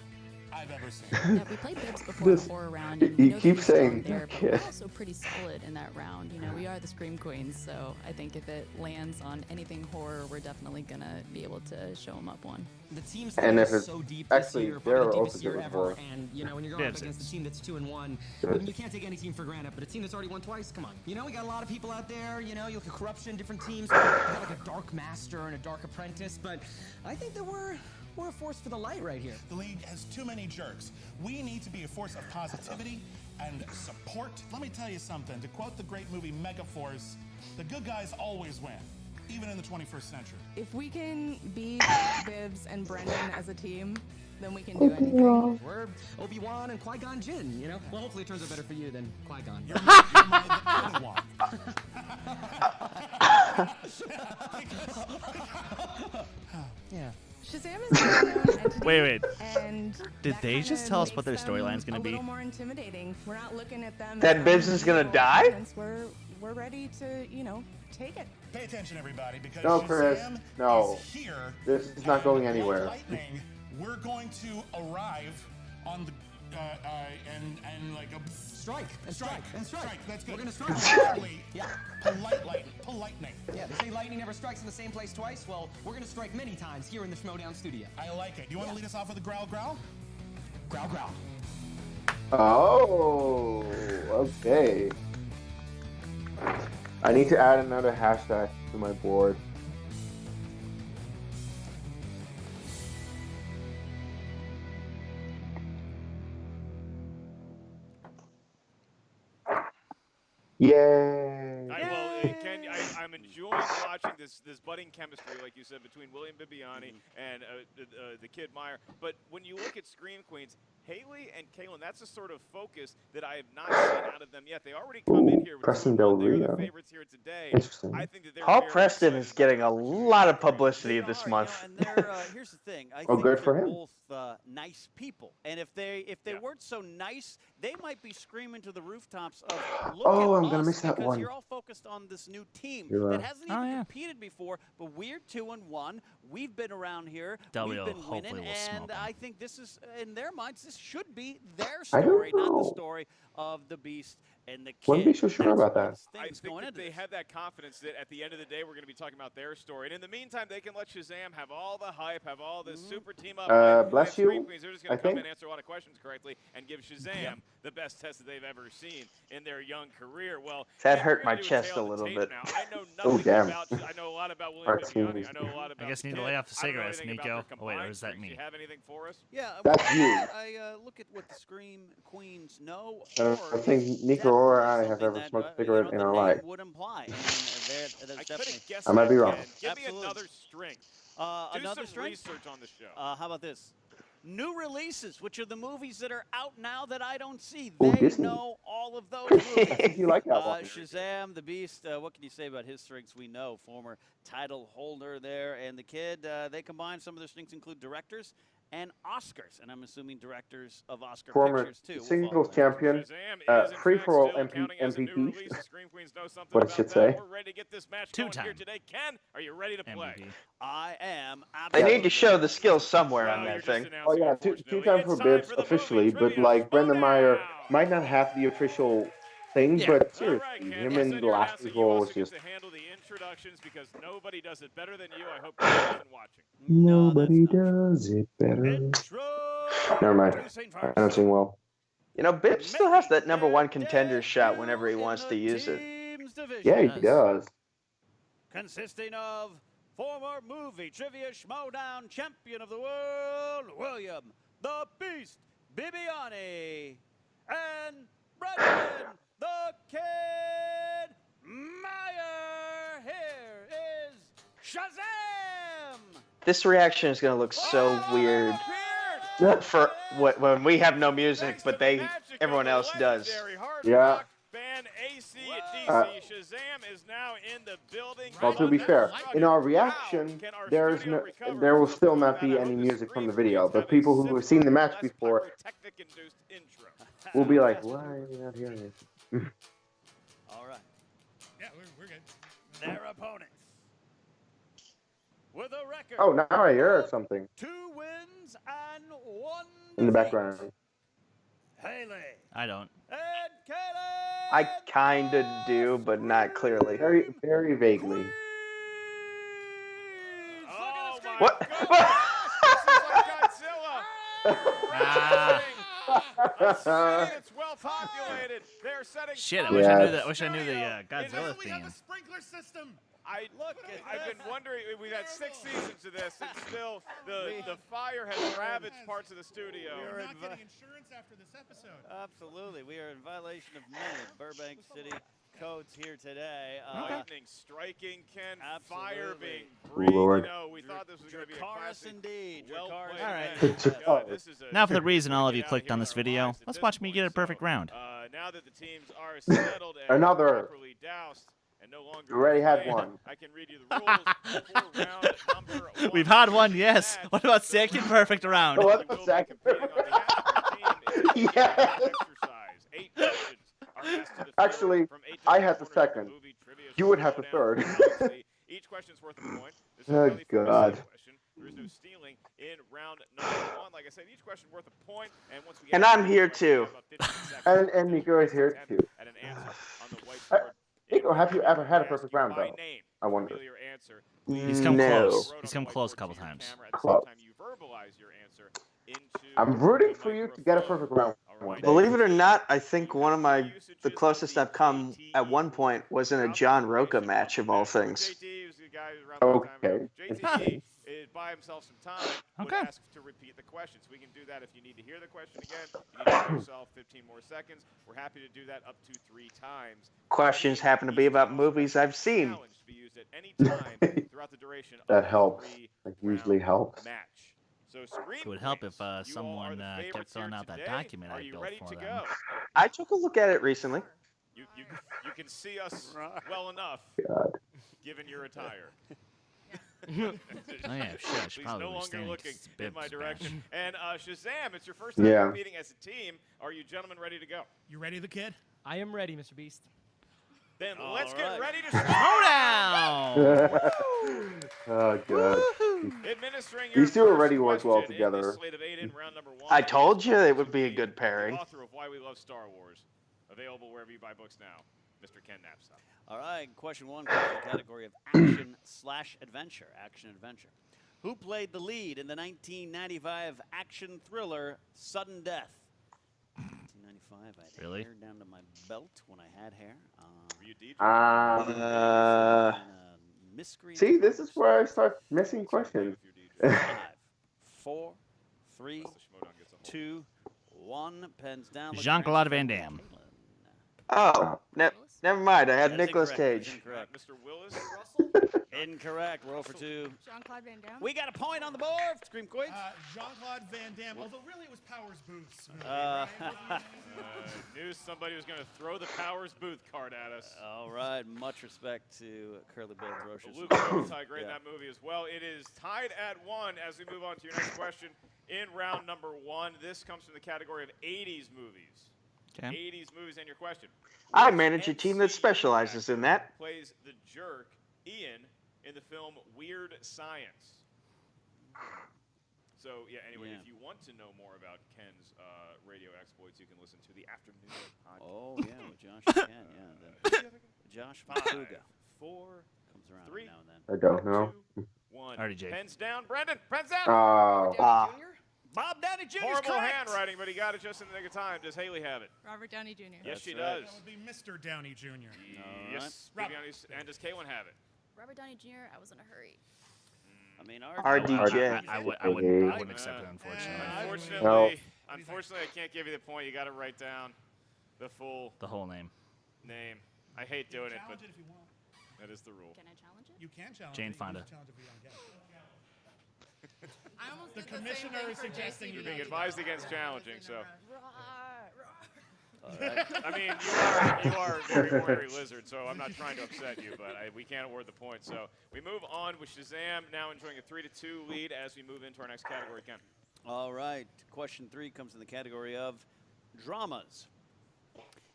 I've ever seen. Yeah, we played Bibs before the horror round. And You know keep he's saying there, but kid. we're also pretty solid in that round. You know, we are the Scream Queens, so I think if it lands on anything horror, we're definitely gonna be able to show them up one. The team's And if it's so deep this actually year, they're probably the also deepest year good ever. before. And you know, when you're going up against a team that's 2-1, I mean, you can't take any team for granted. But a team that's already won twice, come on. You know, we got a lot of people out there. You know, you look at corruption, different teams. We got like a dark master and a dark apprentice. But I think that we're a force for the light right here. The league has too many jerks. We need to be a force of positivity and support. Let me tell you something. To quote the great movie Megaforce, the good guys always win, even in the 21st century. If we can beat Bibbs and Brendan as a team, then we can do anything. We're Obi-Wan and Qui-Gon Jinn, you know? Well, hopefully it turns out better for you than Qui-Gon. You're my Obi-Wan. Yeah. Shazam is an unknown entity. Wait. And Did that they kinda just tell us what their makes them storyline's gonna be? A little more intimidating. We're not looking at them. That as Bibbs is gonna unusual die? opponents. We're ready to, take it. Pay attention, everybody, because No, Chris. Shazam No. is here. This is not going anywhere. Lightning, we're going to arrive on the and like a strike. That's good. We're gonna strike. Politely, Yeah. Politely. Yeah, they say lightning never strikes in the same place twice. Well, we're gonna strike many times here in the Schmoedown studio. I like it. Do you want to lead us off with a growl? Growl. Oh, okay. I need to add another hashtag to my board. Yay! Ken, I'm enjoying watching this budding chemistry, like you said, between William Bibiani and the kid Meyer. But when you look at Scream Queens, Haley and Kaylin, that's the sort of focus that I have not seen out of them yet. They already come in here with Preston Del Rio. favorites here today. Interesting. I think that they're Paul very Preston is getting a lot of publicity this month. And they're, here's the thing. I Oh, think good for they're him. both nice people. And if they weren't so nice, they might be screaming to the rooftops of, look Oh, at I'm gonna us, miss that because one. you're all focused on this new team You're that right. hasn't even competed before, but we're 2-1. We've been around here. W We've been hopefully winning, will smoke and them. I think this is, in their minds, this should be their I don't story, not the know. story of the Beast and the kid. Wouldn't be so sure about that. I think that they have that confidence that at the end of the day, we're going to be talking about their story. And in the meantime, they can let Shazam have all the hype, have all this super team up. Bless Scream you, Queens, they're just going I to come think. and answer a lot of questions correctly and give Shazam the best test that they've ever seen in their young career. Well, That Ken, hurt we're my gonna do chest tail a of the little tape bit. Now. I know Oh, damn. I know a lot about William Bibiani. I know a lot about. I guess you need to lay off the cigarettes, Nico. Oh, wait, or is that me? Do you have anything for us? Yeah, That's you. I look at what the Scream Queens know. I don't think Nico or I have ever smoked a cigarette in our life. Would imply. And I could have guessed. I might be wrong. Give me another string. Do another some string? research on the show. How about this? New releases, which are the movies that are out now that I don't see. Ooh, They Disney. know all of those movies. You like that one. Shazam, the Beast. What can you say about his strengths? We know former title holder there, and the kid. They combine some of their strengths include directors and Oscars, and I'm assuming directors of Oscar Former pictures too. singles champion, free-for-all MVP. What it should say. We're ready to get this match going here today. Ken, are you ready to play? I am. They need to show the skills somewhere on that thing. Oh yeah, two-time for Bibbs officially, but like Brendan Meyer might not have the official thing, but seriously, him in the last role was just. Introductions because nobody does it better than you. I hope you've been watching. Nobody does it better. Never mind. I don't sing well. You know, Bibbs still has that #1 contender shot whenever he wants to use it. Yeah, he does. Consisting of former movie trivia Schmoedown champion of the world, William the Beast Bibiani, and Brendan the Kid Meyer. Here is Shazam! This reaction is going to look so weird for when we have no music, but everyone else does. Yeah. Ban AC/DC. Shazam is now in the building. Well, to be fair, in our reaction, there will still not be any music from the video. The people who have seen the match before will be like, "Why are we not hearing it?" All right. Yeah, we're good. Their opponents. With a record. Oh, now I hear something 2 wins and 1 in the background. Haley. I don't. And Kaylee. I kind of do, but not clearly. Very, very vaguely. Oh my What? God. This is like Godzilla. It's well populated. They're setting. Shit, I Yeah. wish I knew that. Wish I knew the Godzilla We have a theme. sprinkler system. I've been wondering. We've had 6 seasons of this, and still the fire has ravaged parts of the studio. We're not getting insurance after this episode. Absolutely. We are in violation of many Burbank City codes here today. Lightning striking, Ken. Fire being Oh, breathed. Lord. You know, we thought this was going to be a classic. Indeed. Well played. All right. God, this is a- Now for the reason all of you Get out clicked here on in this our video, lives at let's this watch me point. get a perfect round. Now that the teams are settled and Another. properly doused and no longer You already had playing, one. I can read you the rules for round number 1. We've had one, yes. What about second perfect round? What about second? Yes. Exercise. 8 questions are asked to the Actually, from 8 I different had the corners of second. movie trivia You would have the Schmoedown. third. Obviously, each question's worth a point. This is Oh, really for a God. safe question. There is no stealing in round number 1. Like I said, each question worth a point. And once we get And to I'm the here question, we too. have about 15 seconds And Nico is here too. at an answer on the whiteboard. Nico, have you ever had a perfect round By though? name. I wonder. Reveal your answer. He's come No. close. He's come close a couple times. At the Close. same time, you verbalize your answer into I'm rooting the for you to get a perfect round one day. Believe it or not, I think the closest I've come at one point was in a John Roca match of all things. JT was the guy who's around the time. Okay. JT is buy himself some time. Would Okay. ask to repeat the questions. We can do that if you need to hear the question again. You need to give yourself 15 more seconds. We're happy to do that up to 3 times. Questions happen to be about movies I've seen. Challenge to be used at any time throughout the duration of That the helps. 3 That usually round helps. match. So Scream It would help if Queens, you all are someone the kept favorites filling here out that today. document Are I you built ready for to them. go? I took a look at it recently. You can see us well enough, God. given your attire. Oh yeah, shit. I should Please probably no be longer standing looking 'cause it's in my Bibbs' direction. match. And Shazam, it's your first time Yeah. competing as a team. Are you gentlemen ready to go? You ready, the kid? I am ready, Mr. Beast. Then All let's get right. ready to Schmoedown! Oh God. Administering your These two already first work well question in this together. slate of 8 in round number 1. I told you it would be a good The pairing. author of Why We Love Star Wars. Available wherever you buy books now. Mr. Ken Knapsack. All right, question 1 comes in the category of action/adventure. Action-adventure. Who played the lead in the 1995 action thriller Sudden Death? 1995. I had Really? hair down to my belt when I had hair. Were you DJ? See, this is where I start missing questions. 5, 4, 3, 2, 1. Pens down. Jean-Claude Van Damme. Oh, never mind. I had That's Nicolas incorrect. Cage. Incorrect. Mr. Willis. Incorrect. Roll for 2. Jean-Claude Van Damme. We got a point on the board. Scream Queens. Jean-Claude Van Damme, although really it was Powers Booth's movie, Knew somebody was going to throw the Powers Booth card at us. All right. Much respect to Curly Bill Brocious. Luke Robitaille, great in that movie as well. It is tied at 1 as we move on to your next question in round number 1. This comes from the category of 80s movies. Okay. 80s movies, and your question. I manage a team that specializes in that. Plays the jerk Ian in the film Weird Science. So, yeah, anyway, if you want to know more about Ken's radio exploits, you can listen to the Afternoon podcast. Oh, yeah, with Josh and Ken, yeah. Josh 5, Fuga 4, comes around 3, now and then. I don't know. 1. RDJ. Pens down. Brendan, pens down. Bob Downey Jr. Horrible handwriting, but he got it just in the nick of time. Does Haley have it? Robert Downey Jr. Yes, she That does. would be Mr. Downey Jr. Yes. And does K1 have it? Robert Downey Jr., I was in a hurry. I mean, RDJ. I wouldn't accept it, unfortunately. Unfortunately, I can't give you the point. You got to write down the whole name. I hate doing it, but Challenge it if you want. that is the rule. Can I challenge it? You can challenge Jane it. Fonda. I almost The did the same commissioner thing is for suggesting you JCVD. Being advised against challenging, so. All right. I mean, you are a very ornery lizard, so I'm not trying to upset you, but we can't award the point. So we move on with Shazam now enjoying a 3-2 lead as we move into our next category, Ken. All right. Question 3 comes in the category of dramas.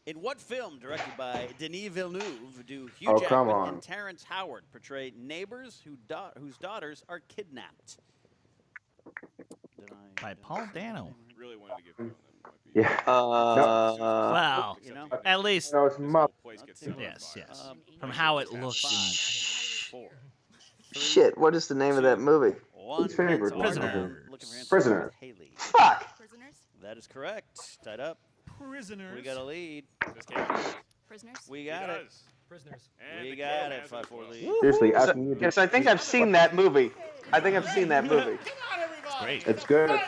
In what film directed by Denis Villeneuve do Hugh Jackman and Terrence Howard portray neighbors whose daughters are kidnapped? By Paul Dano. Really wanted to give you on that. Yeah. Wow. You know? At least. No, it's Yes. From how it looks. 4. Shit, what is the name of that movie? His favorite. Prisoner. Haley. Fuck. Prisoners? That is correct. Tied up. Prisoners. We got a lead. Prisoners? We got it. Prisoners. We got it. 5-4 lead. Seriously, asking you. Yes, I think I've seen that movie. Great. It's good. All right.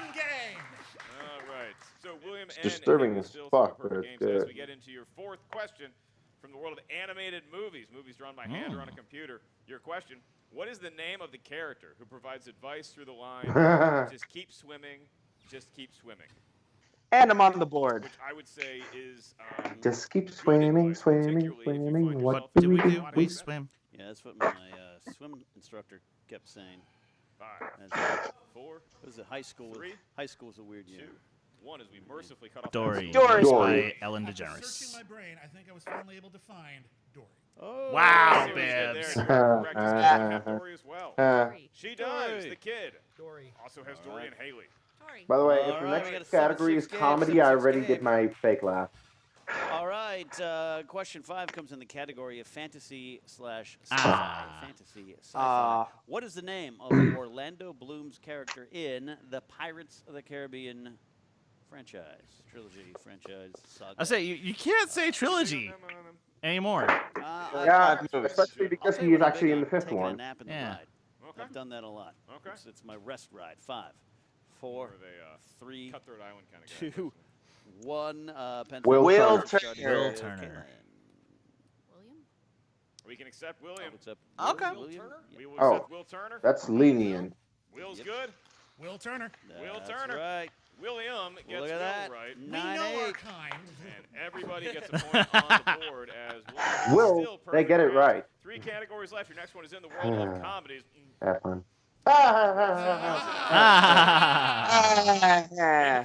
So William It's and disturbing Haley as still fuck, through but perfect it's games as good. we get into your 4th question from the world of animated movies drawn by hand or on a computer. Your question: what is the name of the character who provides advice through the line? Just keep swimming. Just keep swimming. And I'm on the board. Which I would say is. Just keep swimming. What do we do? We swim. Yeah, that's what my swim instructor kept saying. 5, 4. Was it high school? 3. High school was a weird 2, year. 1 as we mercifully cut off. Dory. Dory. By Ellen DeGeneres. Searching my brain, I think I was finally able to find Dory. Oh, wow, Babs. Babs. Dory as well. She does. The kid. Dory. Also has Dory and Haley. By the way, if the All right, we got a next category is 7-6 game, comedy, I 7-6 already game. did my fake laugh. All right. Question 5 comes in the category of fantasy/sci-fi. Fantasy sci-fi. What is the name of Orlando Bloom's character in the Pirates of the Caribbean franchise, trilogy, franchise, saga? I say you can't say trilogy anymore. Yeah, especially because he is actually in the 5th Taking a one. nap in the Yeah. ride. I've done that a lot. Okay. It's my rest ride. 5, 4, 3, Cutthroat Island kind of guy. 2, 1. Will Turner. Will Turner. William? We can accept William. Okay. We will Oh, accept Will Turner. that's lenient. Will's good. Will Turner. Will That's Turner. right. William gets Look at Will that. right. We know our 9-8. kind. And everybody gets a point on the board as Will. Will, Still they get it perfect right. rounds. 3 categories left. Your next one is in the world of comedies. Have fun. A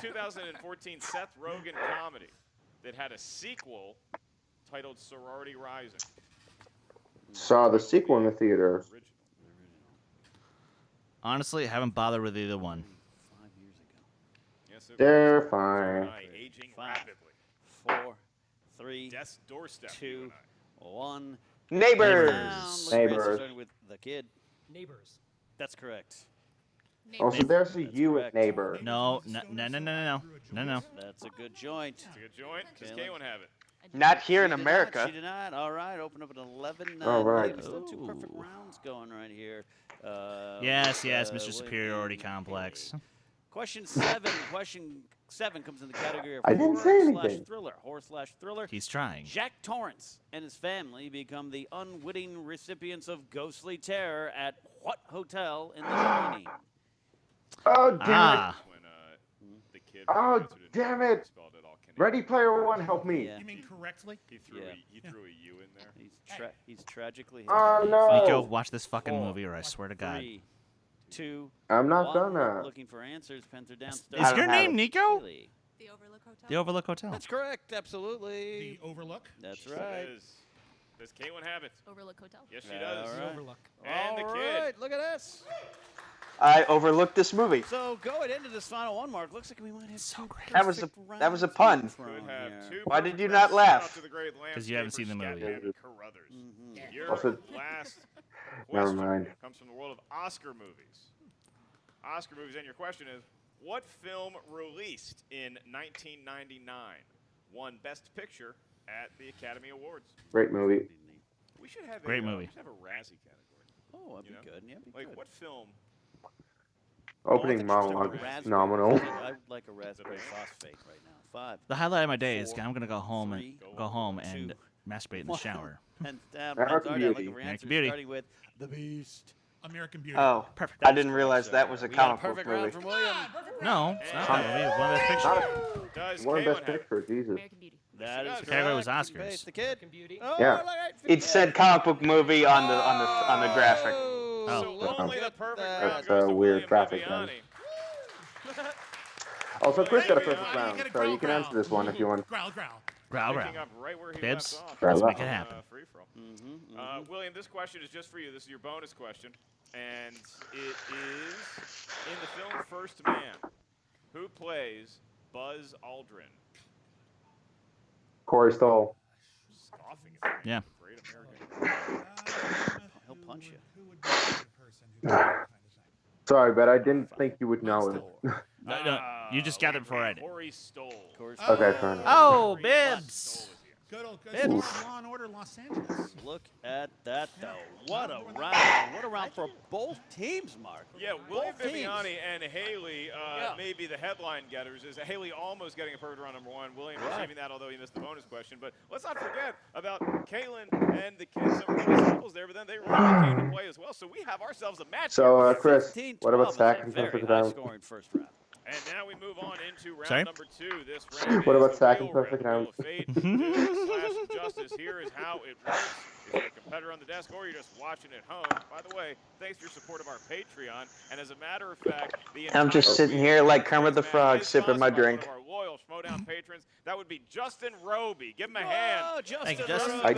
2014 Seth Rogen comedy that had a sequel titled Sorority Rising. Saw the sequel in the theater. Honestly, I haven't bothered with either one. 5 years ago. Yes, it They're was. fine. Aging 5, rapidly. 4, 3, Death's doorstep. 2, 1. Neighbors. Down. Look, Neighbors. starting with the kid. Neighbors. That's correct. Also, there's a you at neighbor. No. No. That's a good joint. It's a good joint. Does K1 have it? Not here in She did America. Not, she did not. All right, open up at 11. All right. Still 2 perfect rounds going right here. Yes, Mr. Superiority Complex. Question 7. Question 7 comes in the category of I didn't say anything. horror/thriller. Horror/thriller. He's trying. Jack Torrance and his family become the unwitting recipients of ghostly terror at what hotel in The Shining? Oh, damn it. When the kid Oh, damn it. spelled it all Ready Player One, help me. You mean correctly? He threw a U in there. He's tragically. Oh, no. Nico, watch this fucking movie or I swear to God. 3, 2, I'm not 1. gonna. Looking for answers. Pens are down. Is your name Nico? Haley. The Overlook Hotel. The Overlook Hotel. That's correct. Absolutely. The Overlook? That's It right. is. Does K1 have it? Overlook Hotel. Yes, she does. All right. Overlook. And the All kid. right, look at this. I overlooked this movie. So going into this final one, Mark, looks like we might have two That was a perfect pun. rounds Could from have here. 2 Why did perfect you rounds. not laugh? Shout out to the great 'Cause you haven't seen the movie. Scatman and Carruthers. Your Also- last Never question mind. comes from the world of Oscar movies. Oscar movies, and your question is, what film released in 1999 won Best Picture at the Academy Awards? Great movie. We should have Great a, movie. We should have a Razzie category. Oh, that'd You be know? good. Yeah, that'd be Like, good. what film? Opening Oh, I think monologue. it's just a Phenomenal. raspberry. I would like a raspberry phosphate right now. 5. The highlight of my day is 4, I'm gonna go home and 3, go home and 2, maspirate in the 1. shower. And American Beauty. looking for American answers, Beauty. starting with The Beast. American Beauty. Oh, Perfect. I didn't realize that was a We got a comic book perfect round movie. from William. No, it's not that movie. One Best Picture. Does One K1 Best have it? Picture, Jesus. American Beauty. That is The correct. category was Best Oscars. The kid. Beauty. Oh, Yeah. look at It said comic book movie on the graphic. Oh. So only the perfect round That's goes a to weird William graphic, Bibiani. Also, Chris got a Thank you. perfect You round, get a so you can growl. answer this one if you want. Growl, growl. Growl, Picking growl. up right where he Bibbs, left off. let's Growl. make it happen. Free for all. Mm-hmm. William, this question is just for you. This is your bonus question. And it is in the film First Man, who plays Buzz Aldrin? Corey Stoll. Scoffing at me. Yeah. Great American. He'll punch you. Who would be the person who would kind of thing? Sorry, but I didn't think you would know it. No, you just got it before I did. Corey Stoll. Okay, fair enough. Oh, Corey Bibbs. Stoll is here. Good old Bibbs. Law and Order Los Angeles. Look at that, though. What a round. What a round for both teams, Mark. Yeah, William Both teams. Bibiani and Haley may be the headline getters. Is Haley almost getting a perfect round number 1? William receiving that, although he missed the bonus question. But let's not forget about Kaylin and the kids. Some really staples there, but then they really came to play as well. So we have ourselves a match. So, here. Chris, 15-12 what about is a Sack and very Perfect high Round? scoring first round. And now we move on into round Sorry? number 2. This round What is about the Sack real and Perfect round, Round? the Wheel of Fate, Duke/Justice. Here is how it works. If you're a competitor on the desk or you're just watching at home, by the way, thanks for your support of our Patreon. And as a matter of fact, I'm just sitting here like Kermit the Frog, sipping my drink. One of our loyal Schmoedown patrons, that would be Justin Roby. Give him a hand. Oh, Justin. Thank you, Justin. I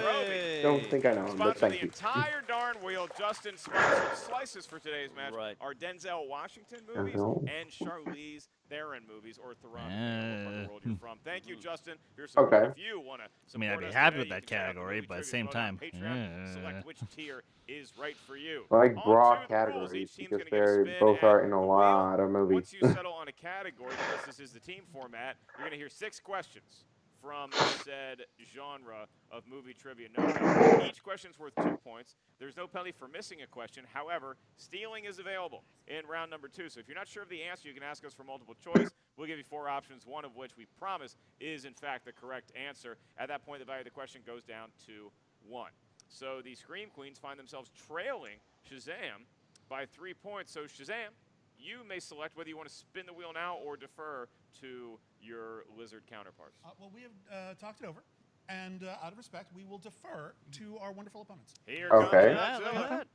don't think I know him, but Sponsored thank the you. entire darn wheel. Justin sponsored slices for today's match. Right. Our Denzel Washington movies Denzel. and Charlize Theron movies, or Theron, depending on what part of the world you're from. Thank you, Justin, for your support. Okay. If you want to I mean, I'd support be us happy today, with you that can check out the category, Movie but at the Trivia same Schmoedown time, Patreon. Select which tier is right for you. I like On broad to the rules. categories Each team's because gonna get a they spin both at are in a the wheel. lot of movies. Once you settle on a category, because this is the team format, you're going to hear 6 questions from said genre of movie trivia know-how. Each question's worth 2 points. There's no penalty for missing a question. However, stealing is available in round number 2. So if you're not sure of the answer, you can ask us for multiple choice. We'll give you 4 options, one of which we promise is, in fact, the correct answer. At that point, the value of the question goes down to 1. So the Scream Queens find themselves trailing Shazam by 3 points. So Shazam, you may select whether you want to spin the wheel now or defer to your lizard counterparts. Well, we have talked it over, and out of respect, we will defer to our wonderful opponents. Here Okay. comes Look at that.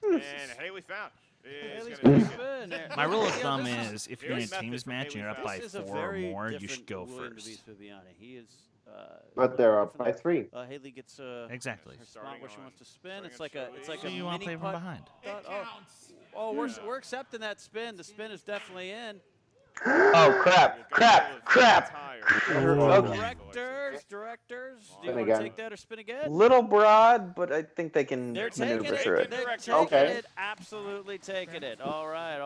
and Haley Fouch is Haley's going to gonna take it. spin. My rule of Yeah, thumb this is if you're in a Here's teams methods from match and you're up by This is a 4 or very more, you should different go William first. DeVries Viviani. He is. But they're up different. by 3. Haley gets Exactly. her spot where she wants to spin. starting It's on like a So you want to mini play from putt. behind. Oh, we're accepting that spin. The spin is definitely in. Oh, crap. Directors. Do you Spin want to again. take that or spin again? Little broad, but I think they can They're taking maneuver it. through it. They're taking Okay. it. Absolutely taking it. All right.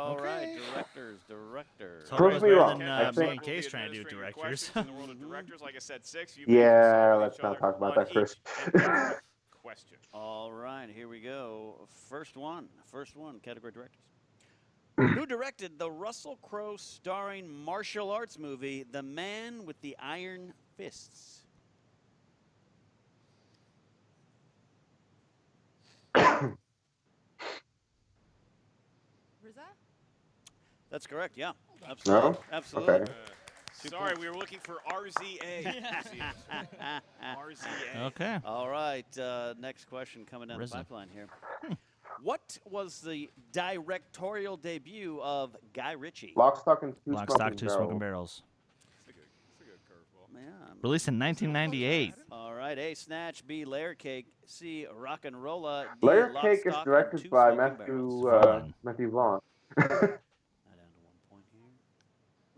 Directors. Prove was me better wrong. than I me think. and Case trying to do directors. In the world of directors, like I said, 6. You Yeah, let's not talk about that first. question. All right, here we go. First one, category directors. Who directed the Russell Crowe starring martial arts movie, The Man with the Iron Fists? Rizza? That's correct, yeah. Absolutely. No? Absolutely. Okay. Sorry, we were looking for RZA. RZA. Okay. All right, next question coming down the pipeline here. What was the directorial debut of Guy Ritchie? Lock, Stock, and Two Lock, Stock, Smoking Two Barrels. Smoking Barrels. That's a good curveball. Yeah. Released in 1998. All right, A, Snatch, B, Layer Cake, C, Rock and Rolla, D, Layer Lock, Cake is Stock, and directed Two by Smoking Barrels. Matthew Vaughn.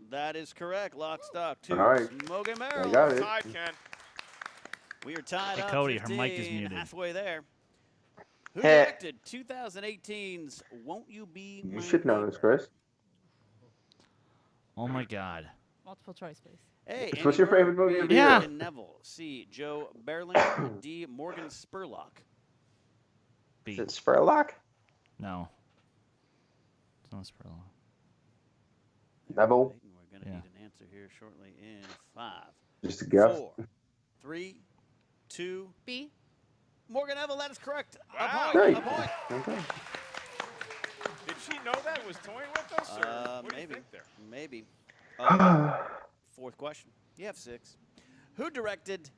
That is correct. Lock, Stock, Two All right. Smoking I Barrels. got it. Tied, Ken. We are tied Hey, up Cody, her 15, mic is muted. halfway there. Who Hey. directed 2018's Won't You Be You My should know this, Neighbor? Chris. Oh my God. Multiple choice, please. A, What's Andy your favorite Berg, movie of B, the Yeah. year? Neville, C, Joe Berlinger, D, Morgan Spurlock. B. Is it Spurlock? No. It's not Spurlock. Neville. We're going to need an answer here shortly in 5, Just a guess. 4, 3, 2. B. Morgan Neville, that is correct. Wow. A point. Hey. A point. Okay. Did she know that and was toying with us? Or what do you Maybe. think there? Maybe. Fourth question. You have 6. Who directed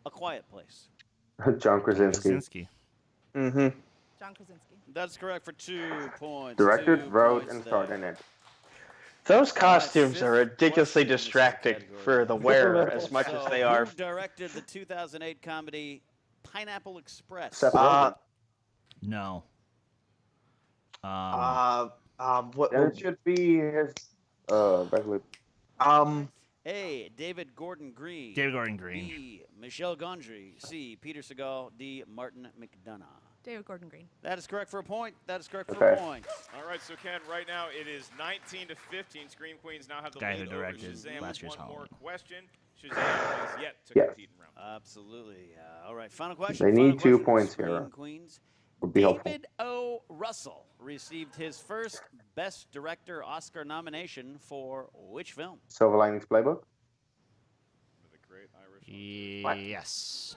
A Quiet Place? John Krasinski. Krasinski. Mm-hmm. John Krasinski. That's correct for 2 points. Directed, 2 wrote, points and there. starred in it. Those costumes are fifth ridiculously question in this distracting category. for the wearer as much as So, they are. Who directed the 2008 comedy Pineapple Express? Seth Rogen. No. What? And it should be his. Basically. A, David Gordon Green. David Gordon Green. B, Michelle Gondry. C, Peter Segal. D, Martin McDonough. David Gordon Green. That is correct for a point. That is correct for a Okay. point. All right, so Ken, right now it is 19-15. Scream Queens now have the Guy who lead over directed Shazam last with year's one more Halloween. question. Shazam has yet to Yes. compete in round. Absolutely. All right, final question. They final need 2 question. points Scream here. Queens. Would be helpful. David O. Russell received his first Best Director Oscar nomination for which film? Silver Linings Playbook. The great Irish. Yes.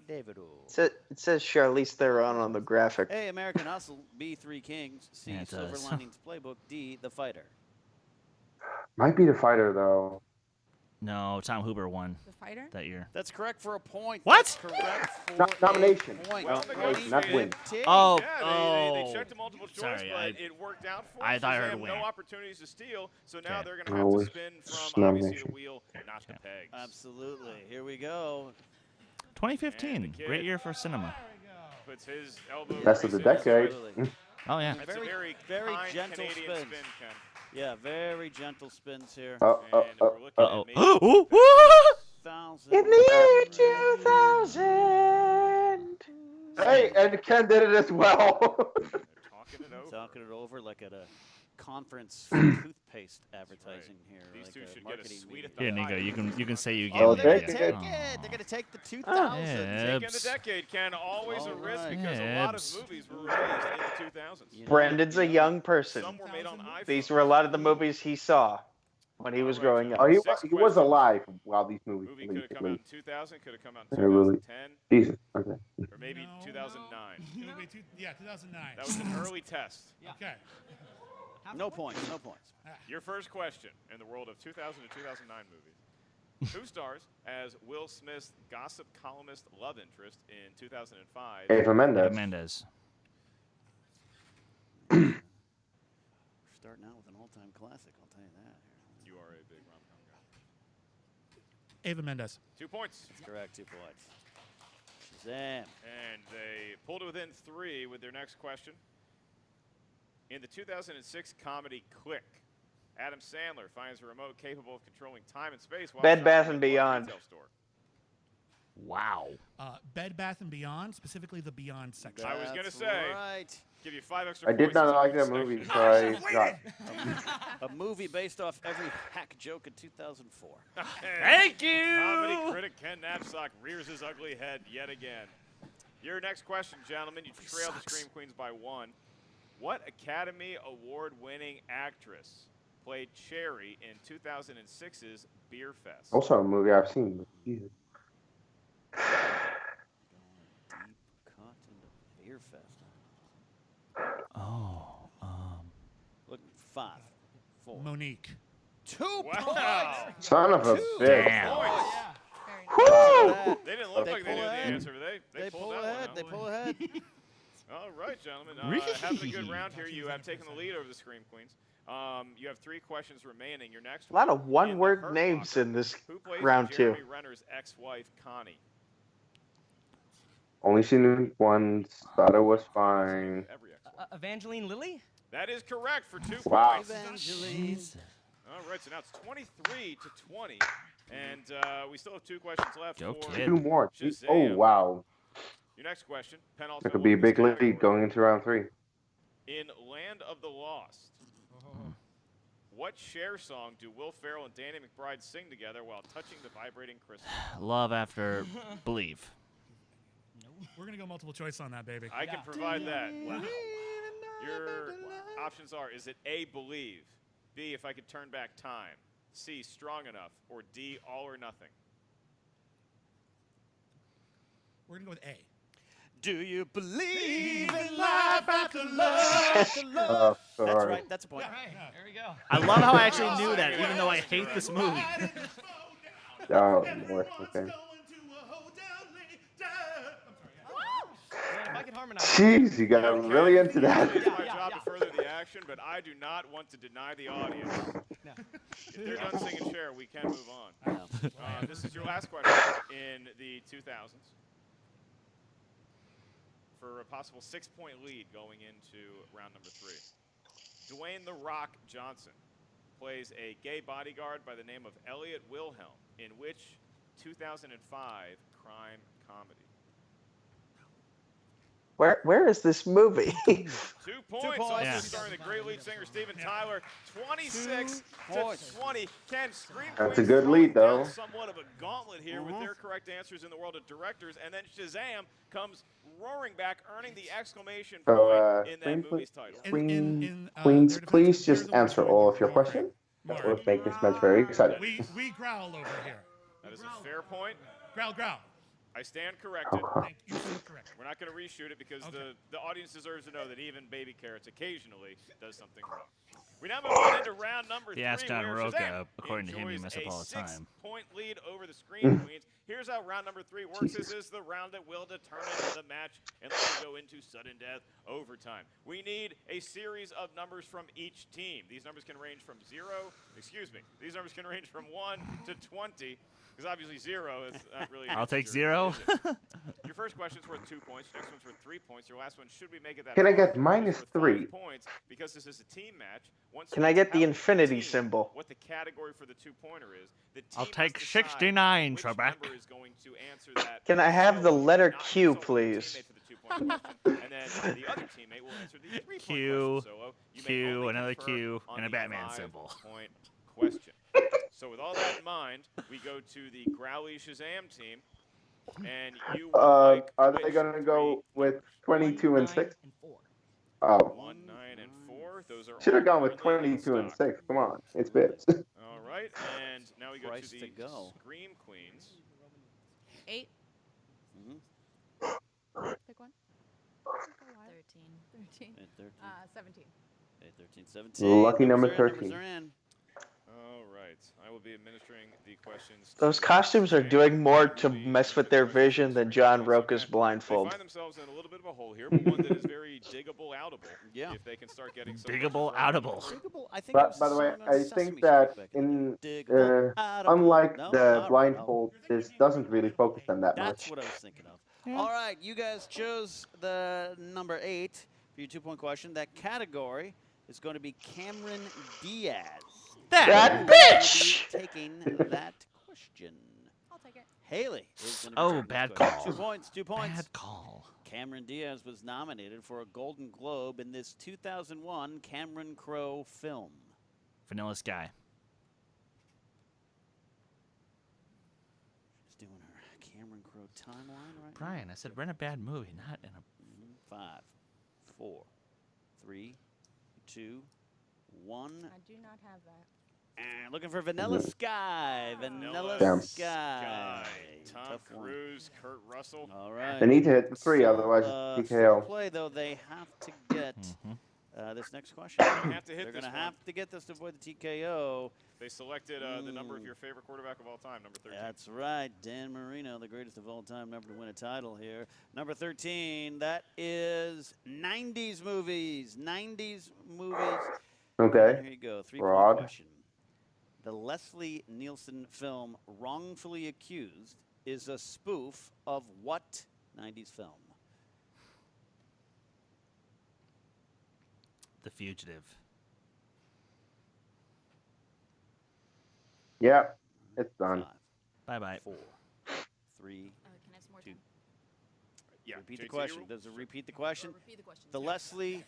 David O. It says Charlize Theron on the graphic. A, American Hustle. B, Three Kings. C, Yeah, it Silver does. Linings Playbook. D, The Fighter. Might be The Fighter, though. No, Tom Hooper won The Fighter? that year. That's correct for a point. What? That's correct for Nomination. a point. Well, not win. Oh, they checked the multiple choice, sorry, but it worked out for I them. thought I Shazam, heard win. no opportunities to steal, so now Okay. they're going to have to Always spin from nomination. obviously the wheel, not the pegs. Absolutely. Here we go. 2015. And the Great kid- year for cinema. Puts his elbow. Best of the grease in his decade. foot. Oh, yeah. That's Very- a very, very kind gentle Canadian spins. spin, Ken. Yeah, very gentle spins here. Oh, And we're looking Uh-oh. at maybe Ooh, ooh. 1,000. In the year 2000. Hey, and Ken did it as well. talking it over. Talking it over like at a conference for toothpaste advertising here. These like two a should get a marketing suite meeting. at the Here, Nico, you can say you gave Oh, me they're the gonna Okay. take idea. it. They're gonna take the 2,000. Yeah. Taking the decade, Ken, always a risk Alright. because a lot of Yebs. movies were released in the 2000s. You know, Brandon's a young Some person. were made on iPhone. These were a lot of the movies he saw when he was growing up. Oh, he Six was questions. alive while these movies Movie released, could have at come out in least. 2000, could have come out in Yeah, really. 2010, Jesus. Okay. or maybe No, 2009. It would be 2009. That was an early test. Okay. No points. No points. Your first question in the world of 2000 to 2009 movies. Who stars as Will Smith's gossip columnist love interest in 2005? Eva Mendes. Eva Mendes. We're starting out with an all-time classic. I'll tell you that. You are a big rom-com guy. Ava Mendes. 2 points. That's correct. 2 points. Shazam. And they pulled it within 3 with their next question. In the 2006 comedy Click, Adam Sandler finds a remote capable of controlling time and space while Bed shopping Bath at and a Beyond. retail store. Wow. Bed Bath and Beyond, specifically the Beyond section. I was going to say, right. give you 5 extra I points. did not as like well that as movie, section. so I got. A movie based off every hack joke in 2004. Thank you. Comedy critic Ken Knapsack rears his ugly head yet again. Your next question, gentlemen. You trailed the Scream Queens by 1. What Academy Award-winning actress played Cherry in 2006's Beer Fest? Also a movie I've seen. But Jesus. Deep cut into Beer Fest. Oh. Look, 5, 4. Monique. 2 Wow. points. Son of a bitch. Damn. Woo! They didn't look They like they knew pull the ahead. answer, but they pulled that ahead. one out. They pull ahead. All right, gentlemen. Having a good round here. You have taken the lead over the Scream Queens. You have 3 questions remaining. Your next A lot of in the one-word Hurt names Locker. in this Who plays round Jeremy 2. Renner's ex-wife, Connie? Only seen it once. Thought it was fine. Every ex-wife. Evangeline Lilly? That is correct for 2 Wow. points. All right, so now it's 23 to 20, and we still have 2 questions left Go for kid. 2 more. Shazam. Oh wow. Your next question, That penultimate could be a one in this big lead category. going into round 3. In Land of the Lost, what Cher song do Will Ferrell and Danny McBride sing together while touching the vibrating crystal? Love after Believe. We're going to go multiple choice on that, baby. I can provide that. Your options are, is it A, Believe, B, If I Could Turn Back Time, C, Strong Enough, or D, All or Nothing? We're going to go with A. Do you believe in life after love? Sorry. That's right. That's a point. There we go. I love how I actually knew that, even though I hate this movie. Oh, boy. Okay. If I could harmonize. Jeez, you got really into that. It's my job to further the action, but I do not want to deny the audience. If they're done singing Cher, we can move on. This is your last question in the 2000s for a possible 6-point lead going into round number 3. Dwayne "The Rock" Johnson plays a gay bodyguard by the name of Elliot Wilhelm in which 2005 crime comedy? Where is this movie? 2 points. Also Yeah. starring the great lead singer Steven Tyler. 26 to 20. Can Scream That's a Queens good throw lead, down though. somewhat of a gauntlet here with their correct answers in the world of directors, and then Shazam comes roaring back, earning the exclamation So, point in that Queen, movie's title. Queens, please just answer all of your questions. That will make this match very exciting. We growl over here. That is a fair point. Growl, growl. I stand corrected. Thank you. Correct. We're not going to reshoot it because the audience deserves to know that even Baby Carrots occasionally does something wrong. We now move on into round number 3. The Ask John where Roca, Shazam according to him, you enjoys mess up a all the time. 6-point lead over the Scream Queens. Here's how round number 3 works. This is the round that will determine the match unless we go into sudden death overtime. We need a series of numbers from each team. These numbers can range from 1 to 20. Because obviously 0 is not really. I'll take 0. Your first question's worth 2 points. Your next one's worth 3 points. Your last one, should we make it that Can I far, get is minus worth 3? 5 points because this is a team match. Once Can you I get the tell infinity team symbol? What the category for the 2-pointer is? The team I'll take must decide 69, which Trebek. member is going to answer that. Can I have the letter not Q, solo please? teammate for the 2-point question, and then the other teamate will answer the 3-point Q, question solo. You may Q, only another confer Q, on and a the Batman symbol. 5-point question. So with all that in mind, we go to the Growly Shazam team, and you would like Are they which gonna go with 22 and 6? 4. Oh, 1, 9, and 4. Those are should have all gone with currently in 22 and stock. 6. Come on, it's bits. All right, and now we go Price to to the go. Scream Queens. 8. Pick one. 13. 13. 17. 13, 17. Lucky number Numbers are in, 13. numbers are in. All right, I will be administering the questions. Those to costumes are Shazam. doing more They to will be mess with answering their the questions vision than for John each Roca's They blindfold. find themselves in a little bit of a hole here, but one that is very diggable outable. Yeah. If they can start getting some Diggable questions right. outable. Diggable, I think it was By the way, song on I Sesame think that Street back in the day. in Diggable, outable. unlike No? the No? blindfold, this doesn't really focus on that That's much. what I was thinking of. All right, you guys chose the number 8 for your 2-point question. That category is going to be Cameron Diaz. that. That bitch! Taking that question. I'll take it. Haley is going to Oh, bad call. 2 points. 2 points. Bad call. Cameron Diaz was nominated for a Golden Globe in this 2001 Cameron Crowe film. Vanilla Sky. She's doing her Cameron Crowe timeline right Brian, I said rent a bad movie, not in a... 5, 4, 3, 2, 1. I do not have that. And looking for Vanilla Sky. Vanilla Damn. Sky. Tom Tough one. Cruise, Kurt Russell. All right. They need to hit the 3, otherwise it's Fair TKO. play, though, they have to get this next question. They're gonna have to hit They're this going to one. have to get this to avoid the TKO. They selected the number of your favorite quarterback of all time, number 13. That's right. Dan Marino, the greatest of all time, never to win a title here. Number 13, that is 90s movies. 90s movies. Okay. Here you go. 3-point Broad. question. The Leslie Nielsen film Wrongfully Accused is a spoof of what 90s film? The Fugitive. Yeah, it's done. 5, Bye-bye. 4, 3, Can I have some more 2. time? Yeah, Repeat the JT, question. you Does it repeat the question? Repeat the question. The Leslie,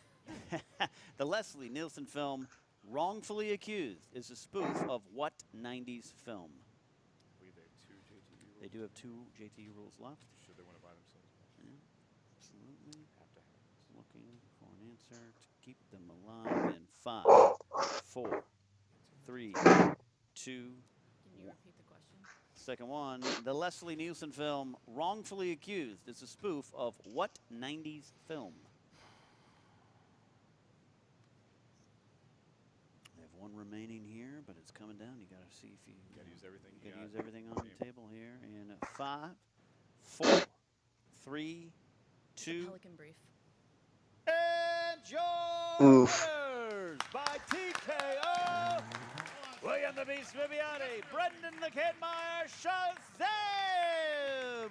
the Leslie Nielsen film Wrongfully Accused is a spoof of what 90s film? They do have 2 JTU rules left. Should they want to buy themselves? Absolutely. Looking for an answer to keep them alive in 5, 4, 3, 2. Can you repeat the question? Second one. The Leslie Nielsen film Wrongfully Accused is a spoof of what 90s film? They have one remaining here, but it's coming down. You got to see if you got to use everything. You got to use everything on the table here. In 5, 4, 3, 2. Pelican Brief. And your winners by TKO, William the Beast Viviani, Brendan the Kid Meyer, Shazam!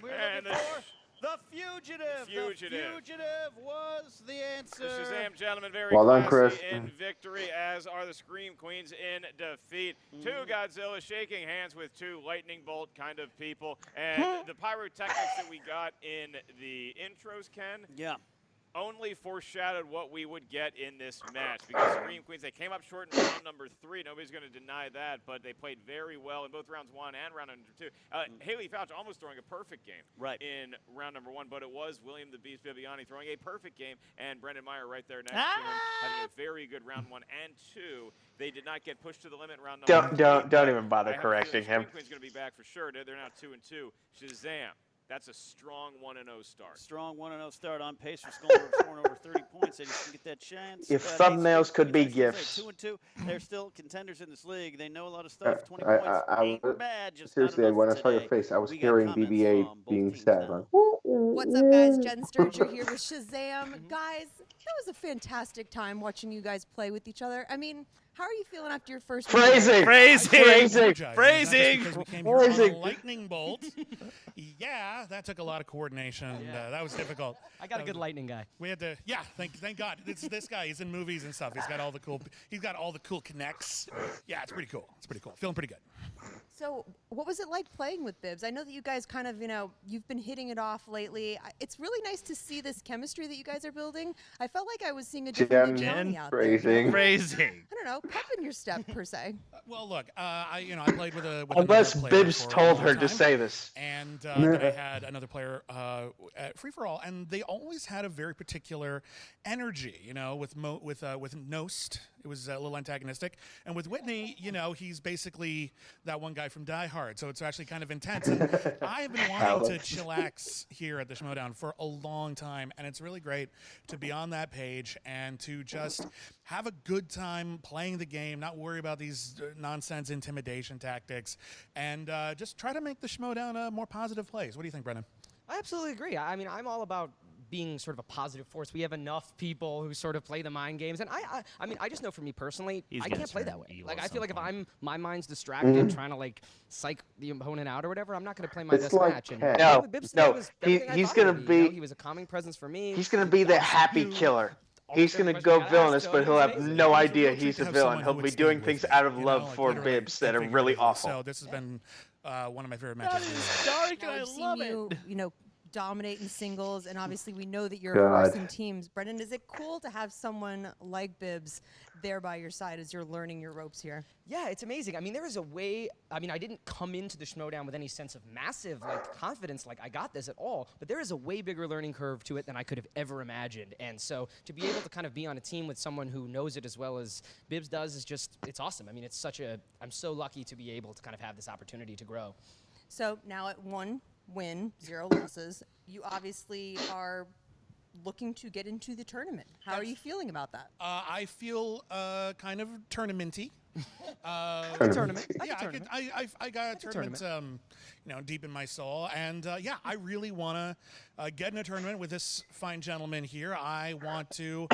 We're And looking for The Fugitive. The Fugitive. The Fugitive was the answer. The Shazam gentlemen, very Well done, classy Chris. in victory, as are the Scream Queens in defeat. 2 Godzilla shaking hands with 2 lightning bolt kind of people. And the pyrotechnics that we got in the intros, Ken, Yeah. only foreshadowed what we would get in this match, because Scream Queens, they came up short in round number 3. Nobody's going to deny that, but they played very well in both rounds 1 and round number 2. Haley Fouch almost throwing a perfect game in round number 1, but it was William the Beast Viviani throwing a perfect game, and Brendan Meyer right there next to him having a very good round 1 and 2. They did not get pushed to the limit in round number 3. Don't even bother I have a correcting feeling him. Scream Queen's going to be back for sure. They're now 2-2. Shazam. That's a strong 1-0 start. Strong 1-0 start on pace for scoring over 30 points. They just didn't get that chance. If thumbnails could be gifts. 2-2. They're still contenders in this league. They know a lot of stuff. 20 I points ain't bad. Just seriously, when I saw your face, I was hearing BB-8 being said. Like, What's up, guys? Jen Sturger here with Shazam. Guys, that was a fantastic time watching you guys play with each other. I mean, how are you feeling after your first Phrasing! Lightning bolt. Yeah, that took a lot of coordination. That was difficult. I got a good lightning guy. We had to, thank God. It's this guy. He's in movies and stuff. He's got all the cool connects. Yeah, it's pretty cool. Feeling pretty good. So, what was it like playing with Bibbs? I know that you guys kind of, you've been hitting it off lately. It's really nice to see this chemistry that you guys are building. I felt like I was seeing a different Johnny out there. Phrasing. I don't know, pep in your step per se. Well, look, I played with a Unless another player Bibbs for a told long her to time, say this. and then I had another player at Free for All, and they always had a very particular energy. with Nost, it was a little antagonistic, and with Whitney, he's basically that one guy from Die Hard, so it's actually kind of intense. And I have been wanting to chillax here at the Schmoedown for a long time, and it's really great to be on that page and to just have a good time playing the game, not worry about these nonsense intimidation tactics, and just try to make the Schmoedown a more positive place. What do you think, Brendan? I absolutely agree. I mean, I'm all about being sort of a positive force. We have enough people who sort of play the mind games, and I mean, I just know for me personally, I can't play that way. Like, I feel like if my mind's distracted trying to psych the opponent out or whatever, I'm not going to play my best match. And he's going to be. He was a calming presence for me. He's going to be the happy killer. He's ultra going to go frustrating. villainous, but he'll have no idea It's a real he's treat a to have villain. someone He'll who be would stay doing with things me, out of you know, love like, for literally Bibbs that are and really figuratively. awful. So this has been one of my favorite That matches. is dark, Now and I we've seen love you, it. you know, dominate in singles, and obviously we know that you're God. forcing teams. Brendan, is it cool to have someone like Bibbs there by your side as you're learning your ropes here? Yeah, it's amazing. I mean, there is a way. I mean, I didn't come into the Schmoedown with any sense of massive confidence, like I got this at all. But there is a way bigger learning curve to it than I could have ever imagined. And so to be able to kind of be on a team with someone who knows it as well as Bibbs does is it's awesome. I mean, I'm so lucky to be able to kind of have this opportunity to grow. So now at 1 win, 0 losses, you obviously are looking to get into the tournament. How are you feeling about that? I feel kind of tournamenty. Tournament. Yeah, I got a tournament, deep in my soul, and yeah, I really want to get in a tournament with this fine gentleman here. I want to,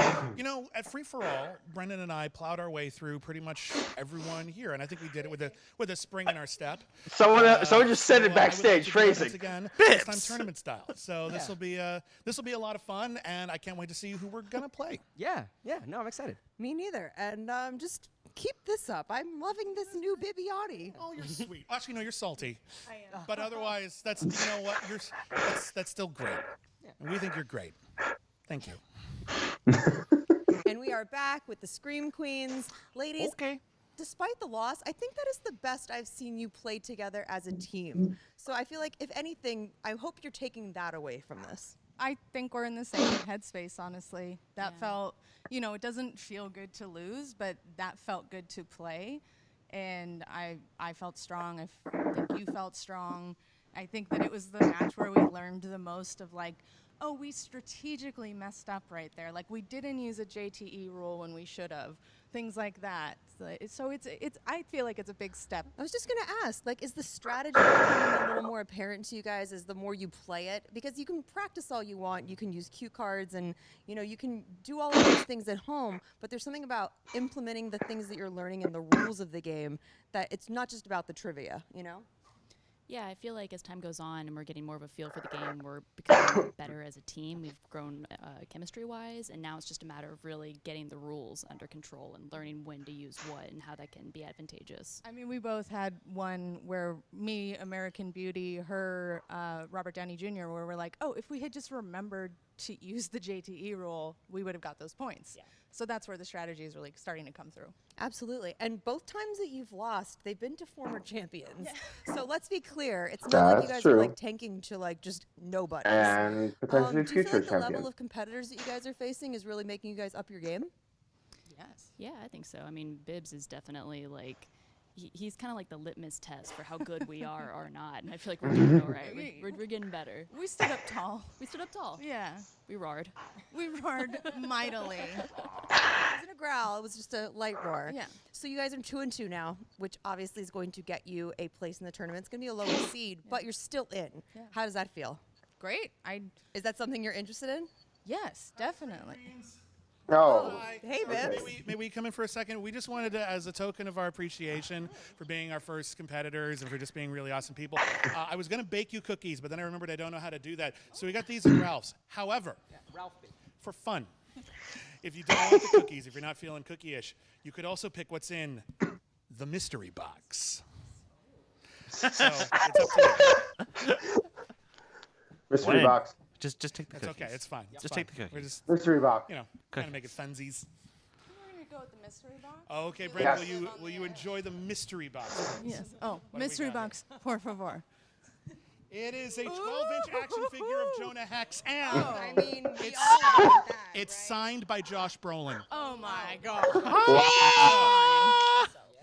at Free for All, Brendan and I plowed our way through pretty much everyone here, and I think we did it with a spring in our step. Someone just said it backstage, phrasing. Again, this time tournament style. So this will be a lot of fun, and I can't wait to see who we're gonna play. Yeah, no, I'm excited. Me neither. And just keep this up. I'm loving this new Bibiani. Oh, you're sweet. Actually, no, you're salty. I am. But otherwise, that's that's still great. Yeah. And we think you're great. Thank you. And we are back with the Scream Queens. Ladies, despite the loss, I think that is the best I've seen you play together as a team. So I feel like, if anything, I hope you're taking that away from this. I think we're in the same headspace, honestly. That felt, it doesn't feel good to lose, but that felt good to play. And I felt strong. I think you felt strong. I think that it was the match where we learned the most of, like, oh, we strategically messed up right there. Like, we didn't use a JTE rule when we should have. Things like that. So it's I feel like it's a big step. I was just going to ask, like, is the strategy becoming a little more apparent to you guys as the more you play it? Because you can practice all you want. You can use cue cards and, you can do all of those things at home. But there's something about implementing the things that you're learning in the rules of the game that it's not just about the trivia, Yeah, I feel like as time goes on and we're getting more of a feel for the game, we're becoming better as a team. We've grown chemistry-wise, and now it's just a matter of really getting the rules under control and learning when to use what and how that can be advantageous. I mean, we both had one where me, American Beauty, her, Robert Downey Jr., where we're like, oh, if we had just remembered to use the JTE rule, we would have got those points. Yeah. So that's where the strategy is really starting to come through. Absolutely. And both times that you've lost, they've been to former champions. So let's be clear. It's not like you guys are like tanking to like just nobody. And potentially do you feel future like the level champions. of competitors that you guys are facing is really making you guys up your game? Yes. Yeah, I think so. I mean, Bibbs is definitely like, he's kind of like the litmus test for how good we are or not. And I feel like we're doing all right. We're getting better. We stood up tall. We stood up tall. Yeah. We roared. We roared mightily. It wasn't a growl. It was just a light roar. Yeah. So you guys are 2-2 now, which obviously is going to get you a place in the tournament. It's going to be a lower seed, but you're still in. Yeah. How does that feel? Great. Is that something you're interested in? Yes, definitely. Oh. Hey, Bibbs. May we come in for a second? We just wanted to, as a token of our appreciation for being our first competitors and for just being really awesome people, I was going to bake you cookies, but then I remembered I don't know how to do that. So we got these at Ralph's. However, for fun, if you don't want the cookies, if you're not feeling cookie-ish, you could also pick what's in the mystery box. So it's up to you. Mystery box. Just take the That's cookies. okay. It's fine. Just take the cookies. We're just, Mystery box. kind of make it funsies. We're going to go with the mystery box. Okay, Brent, will you enjoy the mystery box? Yes. Oh, What do we mystery got box, por favor. It is a 12-inch action figure of Jonah Hex, and I mean, we all want that, it's signed by Josh Brolin. Oh, my God.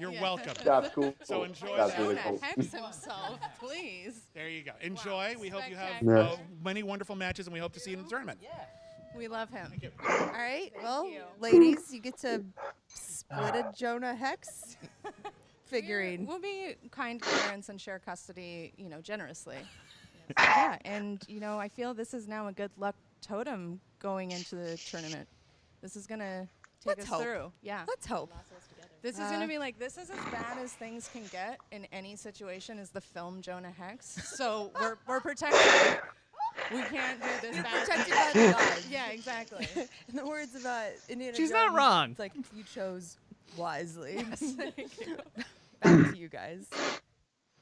You're welcome. That's cool. So enjoy That's that. really Jonah cool. Hex himself, please. There you go. Enjoy. We hope you have Spectacular. many wonderful matches, and we hope to see you in the tournament. We love him. All right. Well, ladies, you get to split a Jonah Hex figurine. We'll be kind parents and share custody, generously. Yeah, and, I feel this is now a good luck totem going into the tournament. This is going to take us through. Yeah. Let's hope. This is going to be like, this is as bad as things can get in any situation as the film Jonah Hex. So we're protected. We can't do this match. Protected by the gods. Yeah, exactly. In the words of Indiana She's not Jones, wrong. It's like you chose wisely. Yes, thank you. Back to you guys.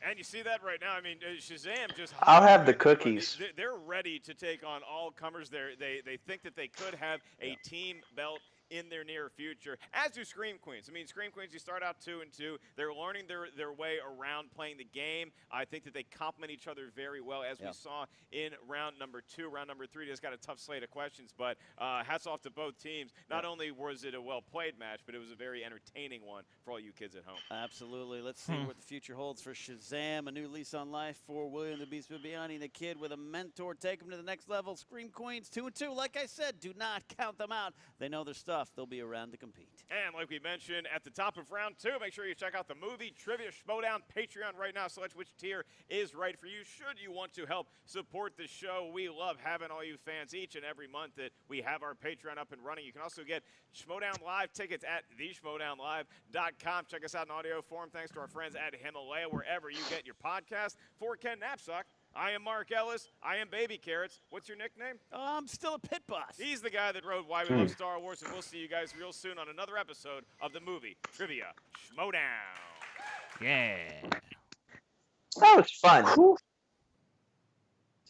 And you see that right now. I mean, Shazam just. I'll have the highlighted cookies. They're ready to take on all comers. They think that they could have a team belt in their near future, as do Scream Queens. I mean, Scream Queens, you start out 2-2. They're learning their way around playing the game. I think that they complement each other very well, as we saw in round number 2. Round number 3 just got a tough slate of questions, but hats off to both teams. Not only was it a well-played match, but it was a very entertaining one for all you kids at home. Absolutely. Let's see what the future holds for Shazam. A new lease on life for William the Beast Bibiani, the kid with a mentor. Take him to the next level. Scream Queens 2-2. Like I said, do not count them out. They know their stuff. They'll be around to compete. And like we mentioned at the top of round 2, make sure you check out the movie Trivia Schmoedown Patreon right now. Select which tier is right for you should you want to help support the show. We love having all you fans each and every month that we have our Patreon up and running. You can also get Schmoedown Live tickets at theschmoedownlive.com. Check us out in audio form thanks to our friends at Himalaya, wherever you get your podcast. For Ken Knapsack, I am Mark Ellis. I am Baby Carrots. What's your nickname? I'm still a pit boss. He's the guy that wrote Why We Love Star Wars, and we'll see you guys real soon on another episode of the movie Trivia Schmoedown. Yeah. That was fun.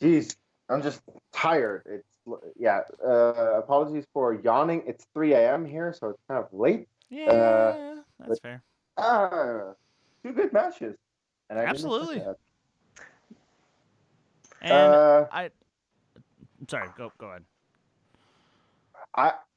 Jeez, I'm just tired. Apologies for yawning. It's 3 a.m. here, so it's kind of late. Yeah, that's fair. 2 good matches. And I didn't Absolutely. expect that. And I'm sorry, go ahead.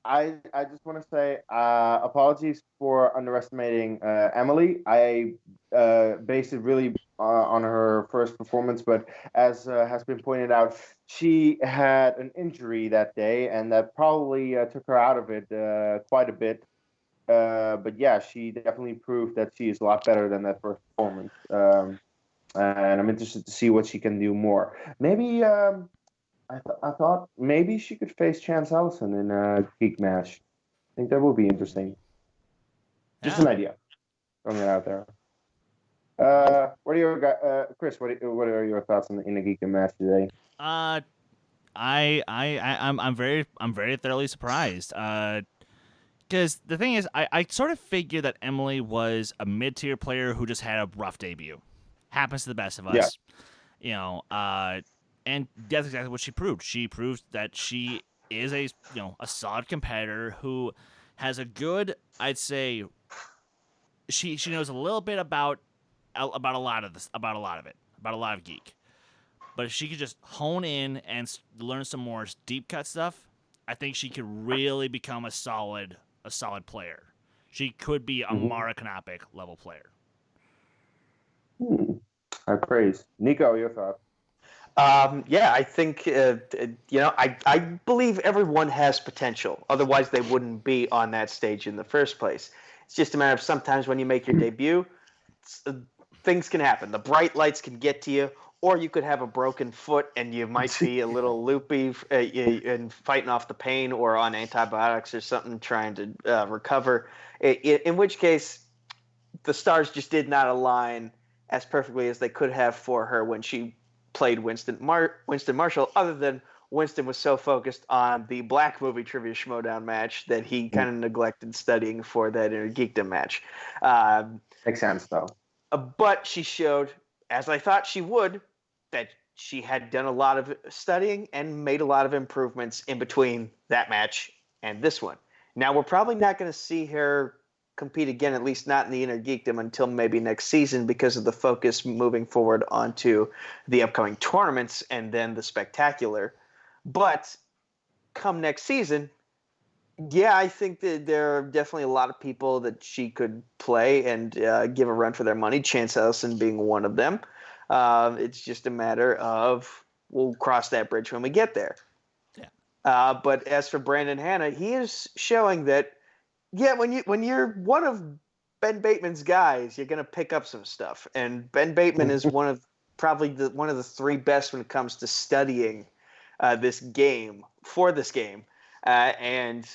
I just want to say apologies for underestimating Emily. I based it really on her first performance, but as has been pointed out, she had an injury that day, and that probably took her out of it quite a bit. But yeah, she definitely proved that she is a lot better than that first performance. And I'm interested to see what she can do more. Maybe I thought maybe she could face Chance Ellison in a geek match. I think that would be interesting. Just an idea. Throwing it out there. What are your Chris? What are your thoughts on in the geek match today? I'm very thoroughly surprised. Because the thing is, I sort of figured that Emily was a mid-tier player who just had a rough debut. Happens to the best of us. Yeah. And that's exactly what she proved. She proved that she is a solid competitor who has a good, I'd say, she knows a little bit about a lot of geek. But if she could just hone in and learn some more deep cut stuff, I think she could really become a solid player. She could be a Mara Knopic level player. I praise. Nico, your thoughts? I think, I believe everyone has potential. Otherwise, they wouldn't be on that stage in the first place. It's just a matter of sometimes when you make your debut, things can happen. The bright lights can get to you, or you could have a broken foot and you might be a little loopy and fighting off the pain or on antibiotics or something trying to recover. In which case, the stars just did not align as perfectly as they could have for her when she played Winston Marshall, other than Winston was so focused on the Black movie Trivia Schmoedown match that he kind of neglected studying for that Inner Geekdom match. Makes sense, though. But she showed, as I thought she would, that she had done a lot of studying and made a lot of improvements in between that match and this one. Now, we're probably not going to see her compete again, at least not in the Inner Geekdom, until maybe next season because of the focus moving forward onto the upcoming tournaments and then the Spectacular. But come next season, I think that there are definitely a lot of people that she could play and give a run for their money, Chance Ellison being one of them. It's just a matter of we'll cross that bridge when we get there. Yeah. But as for Brandon Hanna, he is showing that when you're one of Ben Bateman's guys, you're going to pick up some stuff. And Ben Bateman is one of the 3 best when it comes to studying this game. And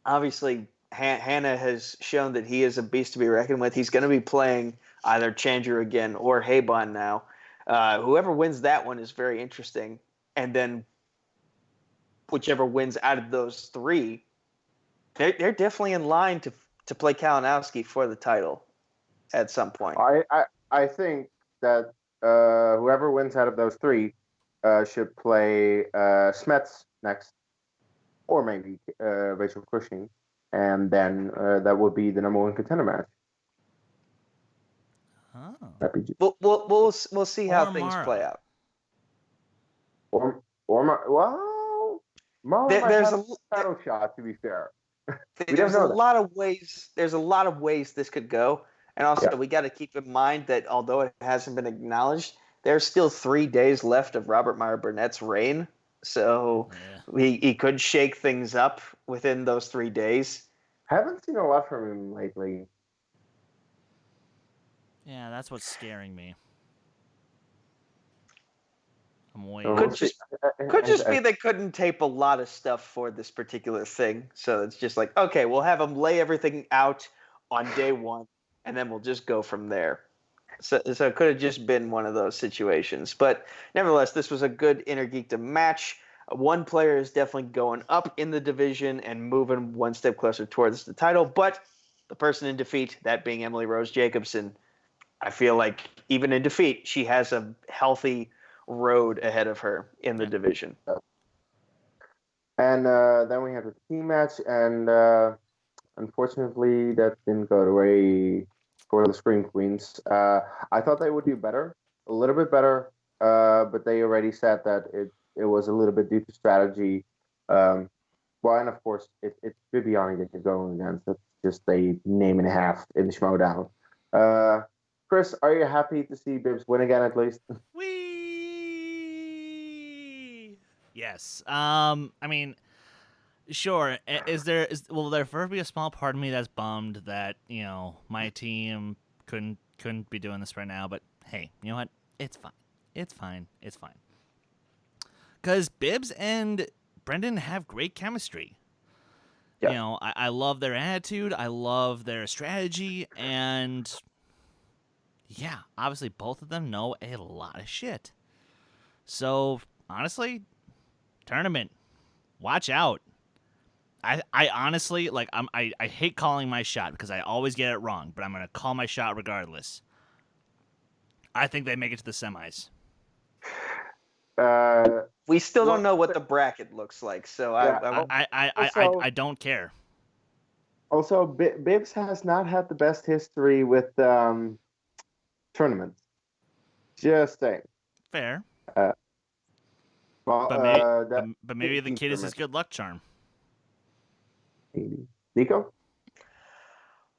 obviously, Hanna has shown that he is a beast to be reckoned with. He's going to be playing either Chandru again or Habon now. Whoever wins that one is very interesting. and then whichever wins out of those three, they're definitely in line to play Kalinowski for the title at some point. I think that whoever wins out of those three should play Smets next, or maybe Rachel Cushing, and then that would be the number one contender match. Oh. We'll see how things play out. Well, Mara might There's have a title shot. To be fair, there's a lot of ways. There's a lot of ways this could go, and also we got to keep in mind that although it hasn't been acknowledged, there's still 3 days left of Robert Meyer Burnett's reign. So he could shake things up within those 3 days. Haven't seen a lot from him lately. Yeah, that's what's scaring me. I'm waiting. Could just be they couldn't tape a lot of stuff for this particular thing. So it's just like, okay, we'll have them lay everything out on day one, and then we'll just go from there. So it could have just been one of those situations. But nevertheless, this was a good Inner Geekdom match. One player is definitely going up in the division and moving one step closer towards the title. But the person in defeat, that being Emily Rose Jacobson, I feel like even in defeat, she has a healthy road ahead of her in the division. And then we had the team match, and unfortunately, that didn't go the way for the Scream Queens. I thought they would do better, a little bit better, but they already said that it was a little bit due to strategy. Well, and of course, it's Bibiani that you're going against. That's just a name and a half in the Schmoedown. Chris, are you happy to see Bibbs win again at least? Yes. I mean, sure. Will there ever be a small part of me that's bummed that my team couldn't be doing this right now? But hey, you know what? It's fine. It's fine. It's fine. Because Bibbs and Brendan have great chemistry. Yeah. I love their attitude. I love their strategy, and yeah, obviously both of them know a lot of shit. So honestly, tournament, watch out. I honestly I hate calling my shot because I always get it wrong, but I'm gonna call my shot regardless. I think they make it to the semis. We still don't know what the bracket looks like, so I don't care. Also, Bibbs has not had the best history with tournaments. Just saying. Fair. Well, but maybe the kid is his good luck charm. Nico?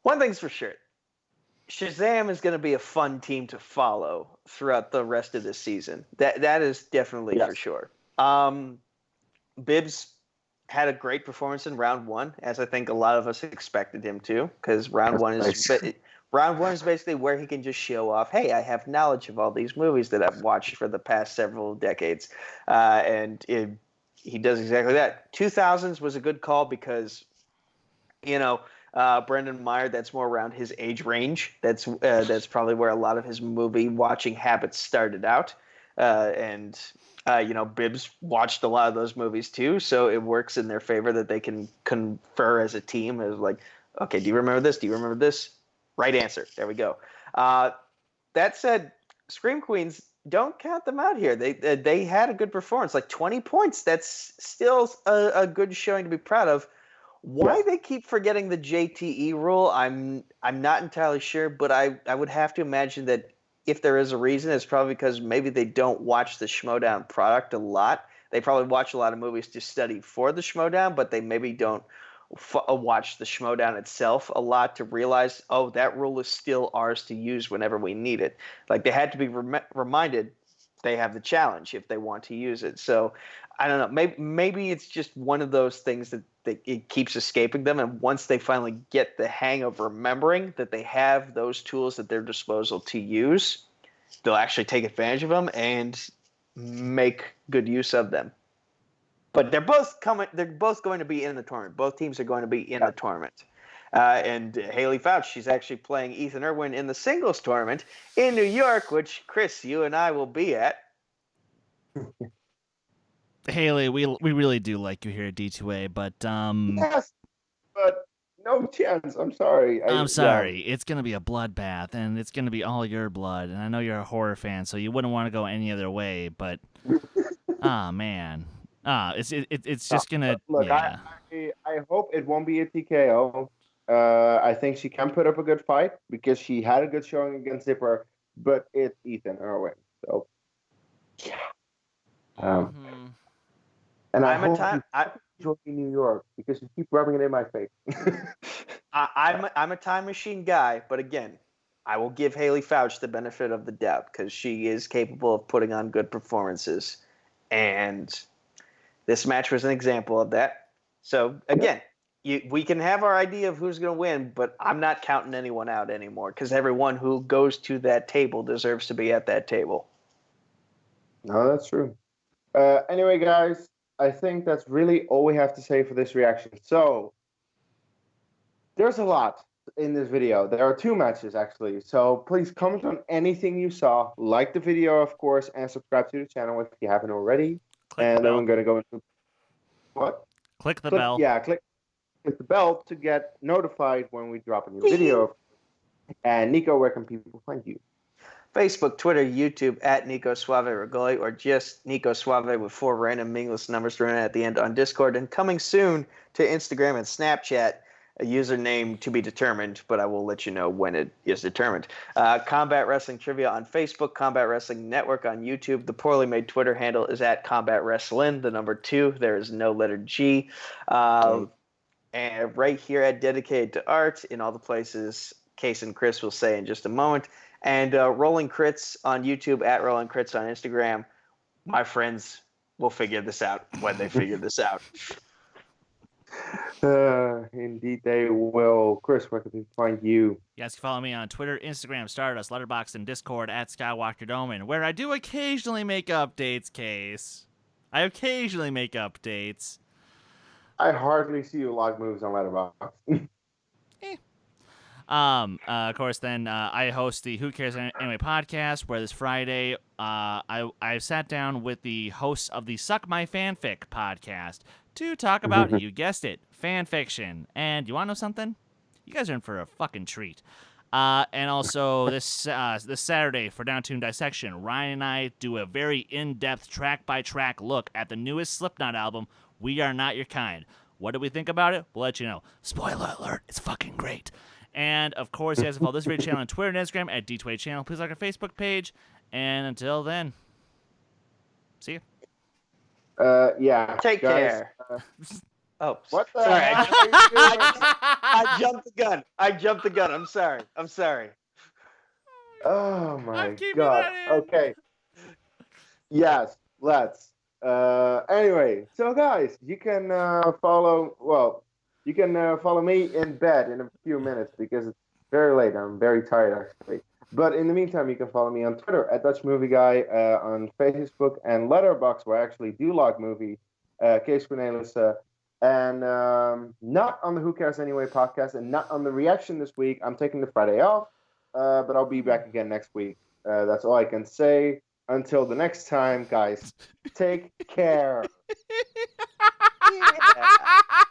One thing's for sure. Shazam is going to be a fun team to follow throughout the rest of this season. That is definitely for sure. Bibbs had a great performance in round one, as I think a lot of us expected him to, because round one is basically where he can just show off, hey, I have knowledge of all these movies that I've watched for the past several decades. And he does exactly that. 2000s was a good call because, Brendan Meyer, that's more around his age range. That's probably where a lot of his movie watching habits started out. Bibbs watched a lot of those movies too, so it works in their favor that they can confer as a team as like, okay, do you remember this? Do you remember this? Right answer. There we go. That said, Scream Queens, don't count them out here. They had a good performance, like 20 points. That's still a good showing to be proud of. Why they keep forgetting the JTE rule, I'm not entirely sure, but I would have to imagine that if there is a reason, it's probably because maybe they don't watch the Schmoedown product a lot. They probably watch a lot of movies to study for the Schmoedown, but they maybe don't watch the Schmoedown itself a lot to realize, oh, that rule is still ours to use whenever we need it. Like they had to be reminded they have the challenge if they want to use it. So I don't know. Maybe it's just one of those things that it keeps escaping them. And once they finally get the hang of remembering that they have those tools at their disposal to use, they'll actually take advantage of them and make good use of them. But they're both going to be in the tournament. Both teams are going to be in the tournament. And Haley Fouch, she's actually playing Ethan Irwin in the singles tournament in New York, which, Chris, you and I will be at. Haley, we really do like you here at D2A, but Yes, but no chance. I'm sorry. I'm sorry. It's gonna be a bloodbath, and it's gonna be all your blood. And I know you're a horror fan, so you wouldn't want to go any other way. But, man, it's just gonna. Look, yeah. I hope it won't be a TKO. I think she can put up a good fight because she had a good showing against Zipper, but it's Ethan Irwin. So, yeah. And I hope you enjoy New York because you keep rubbing it in my face. I'm a time machine guy, but again, I will give Haley Fouch the benefit of the doubt because she is capable of putting on good performances, and this match was an example of that. So again, we can have our idea of who's going to win, but I'm not counting anyone out anymore because everyone who goes to that table deserves to be at that table. No, that's true. Anyway, guys, I think that's really all we have to say for this reaction. So, there's a lot in this video. There are 2 matches, actually. So, please comment on anything you saw. Like the video, of course, and subscribe to the channel if you haven't already. And then I'm going to go into... What? Click the bell. Yeah, click the bell to get notified when we drop a new video. And Nico, where can people find you? Facebook, Twitter, YouTube at Nico Suave Regoli, or just Nico Suave with 4 random meaningless numbers thrown at the end on Discord, and coming soon to Instagram and Snapchat, a username to be determined, but I will let you know when it is determined. Combat Wrestling Trivia on Facebook, Combat Wrestling Network on YouTube. The poorly made Twitter handle is at Combat Wrestlin, the number 2. There is no letter G. And right here at Dedicated to Art, in all the places Case and Chris will say in just a moment. And Rolling Crits on YouTube, at Rolling Crits on Instagram. My friends will figure this out when they figure this out. Indeed they will. Chris, where can people find you? You guys can follow me on Twitter, Instagram, Stardust, Letterboxd, and Discord at Skywalker Doman, where I do occasionally make updates, Case. I occasionally make updates. I hardly see you log moves on Letterboxd. Of course, then I host the Who Cares Anyway podcast, where this Friday I sat down with the hosts of the Suck My Fanfic podcast to talk about, you guessed it, fan fiction. And you want to know something? You guys are in for a fucking treat. And also this Saturday for Downtown Dissection, Ryan and I do a very in-depth track-by-track look at the newest Slipknot album, We Are Not Your Kind. What do we think about it? We'll let you know. Spoiler alert, it's fucking great. And, of course, you guys can follow this video channel on Twitter and Instagram at D2A Channel. Please like our Facebook page. And until then, see you. Yeah. Take care. Oh, what the sorry. hell I jumped the gun. I'm sorry. Oh, my God. Okay. Yes, let's. Anyway, so, guys, you can follow me in bed in a few minutes because it's very late. I'm very tired, actually. But in the meantime, you can follow me on Twitter at Dutch Movie Guy, on Facebook and Letterboxd, where I actually do log movie, Case Cornelis, and not on the Who Cares Anyway podcast and not on the reaction this week. I'm taking the Friday off, but I'll be back again next week. That's all I can say. Until the next time, guys, take care. Yeah.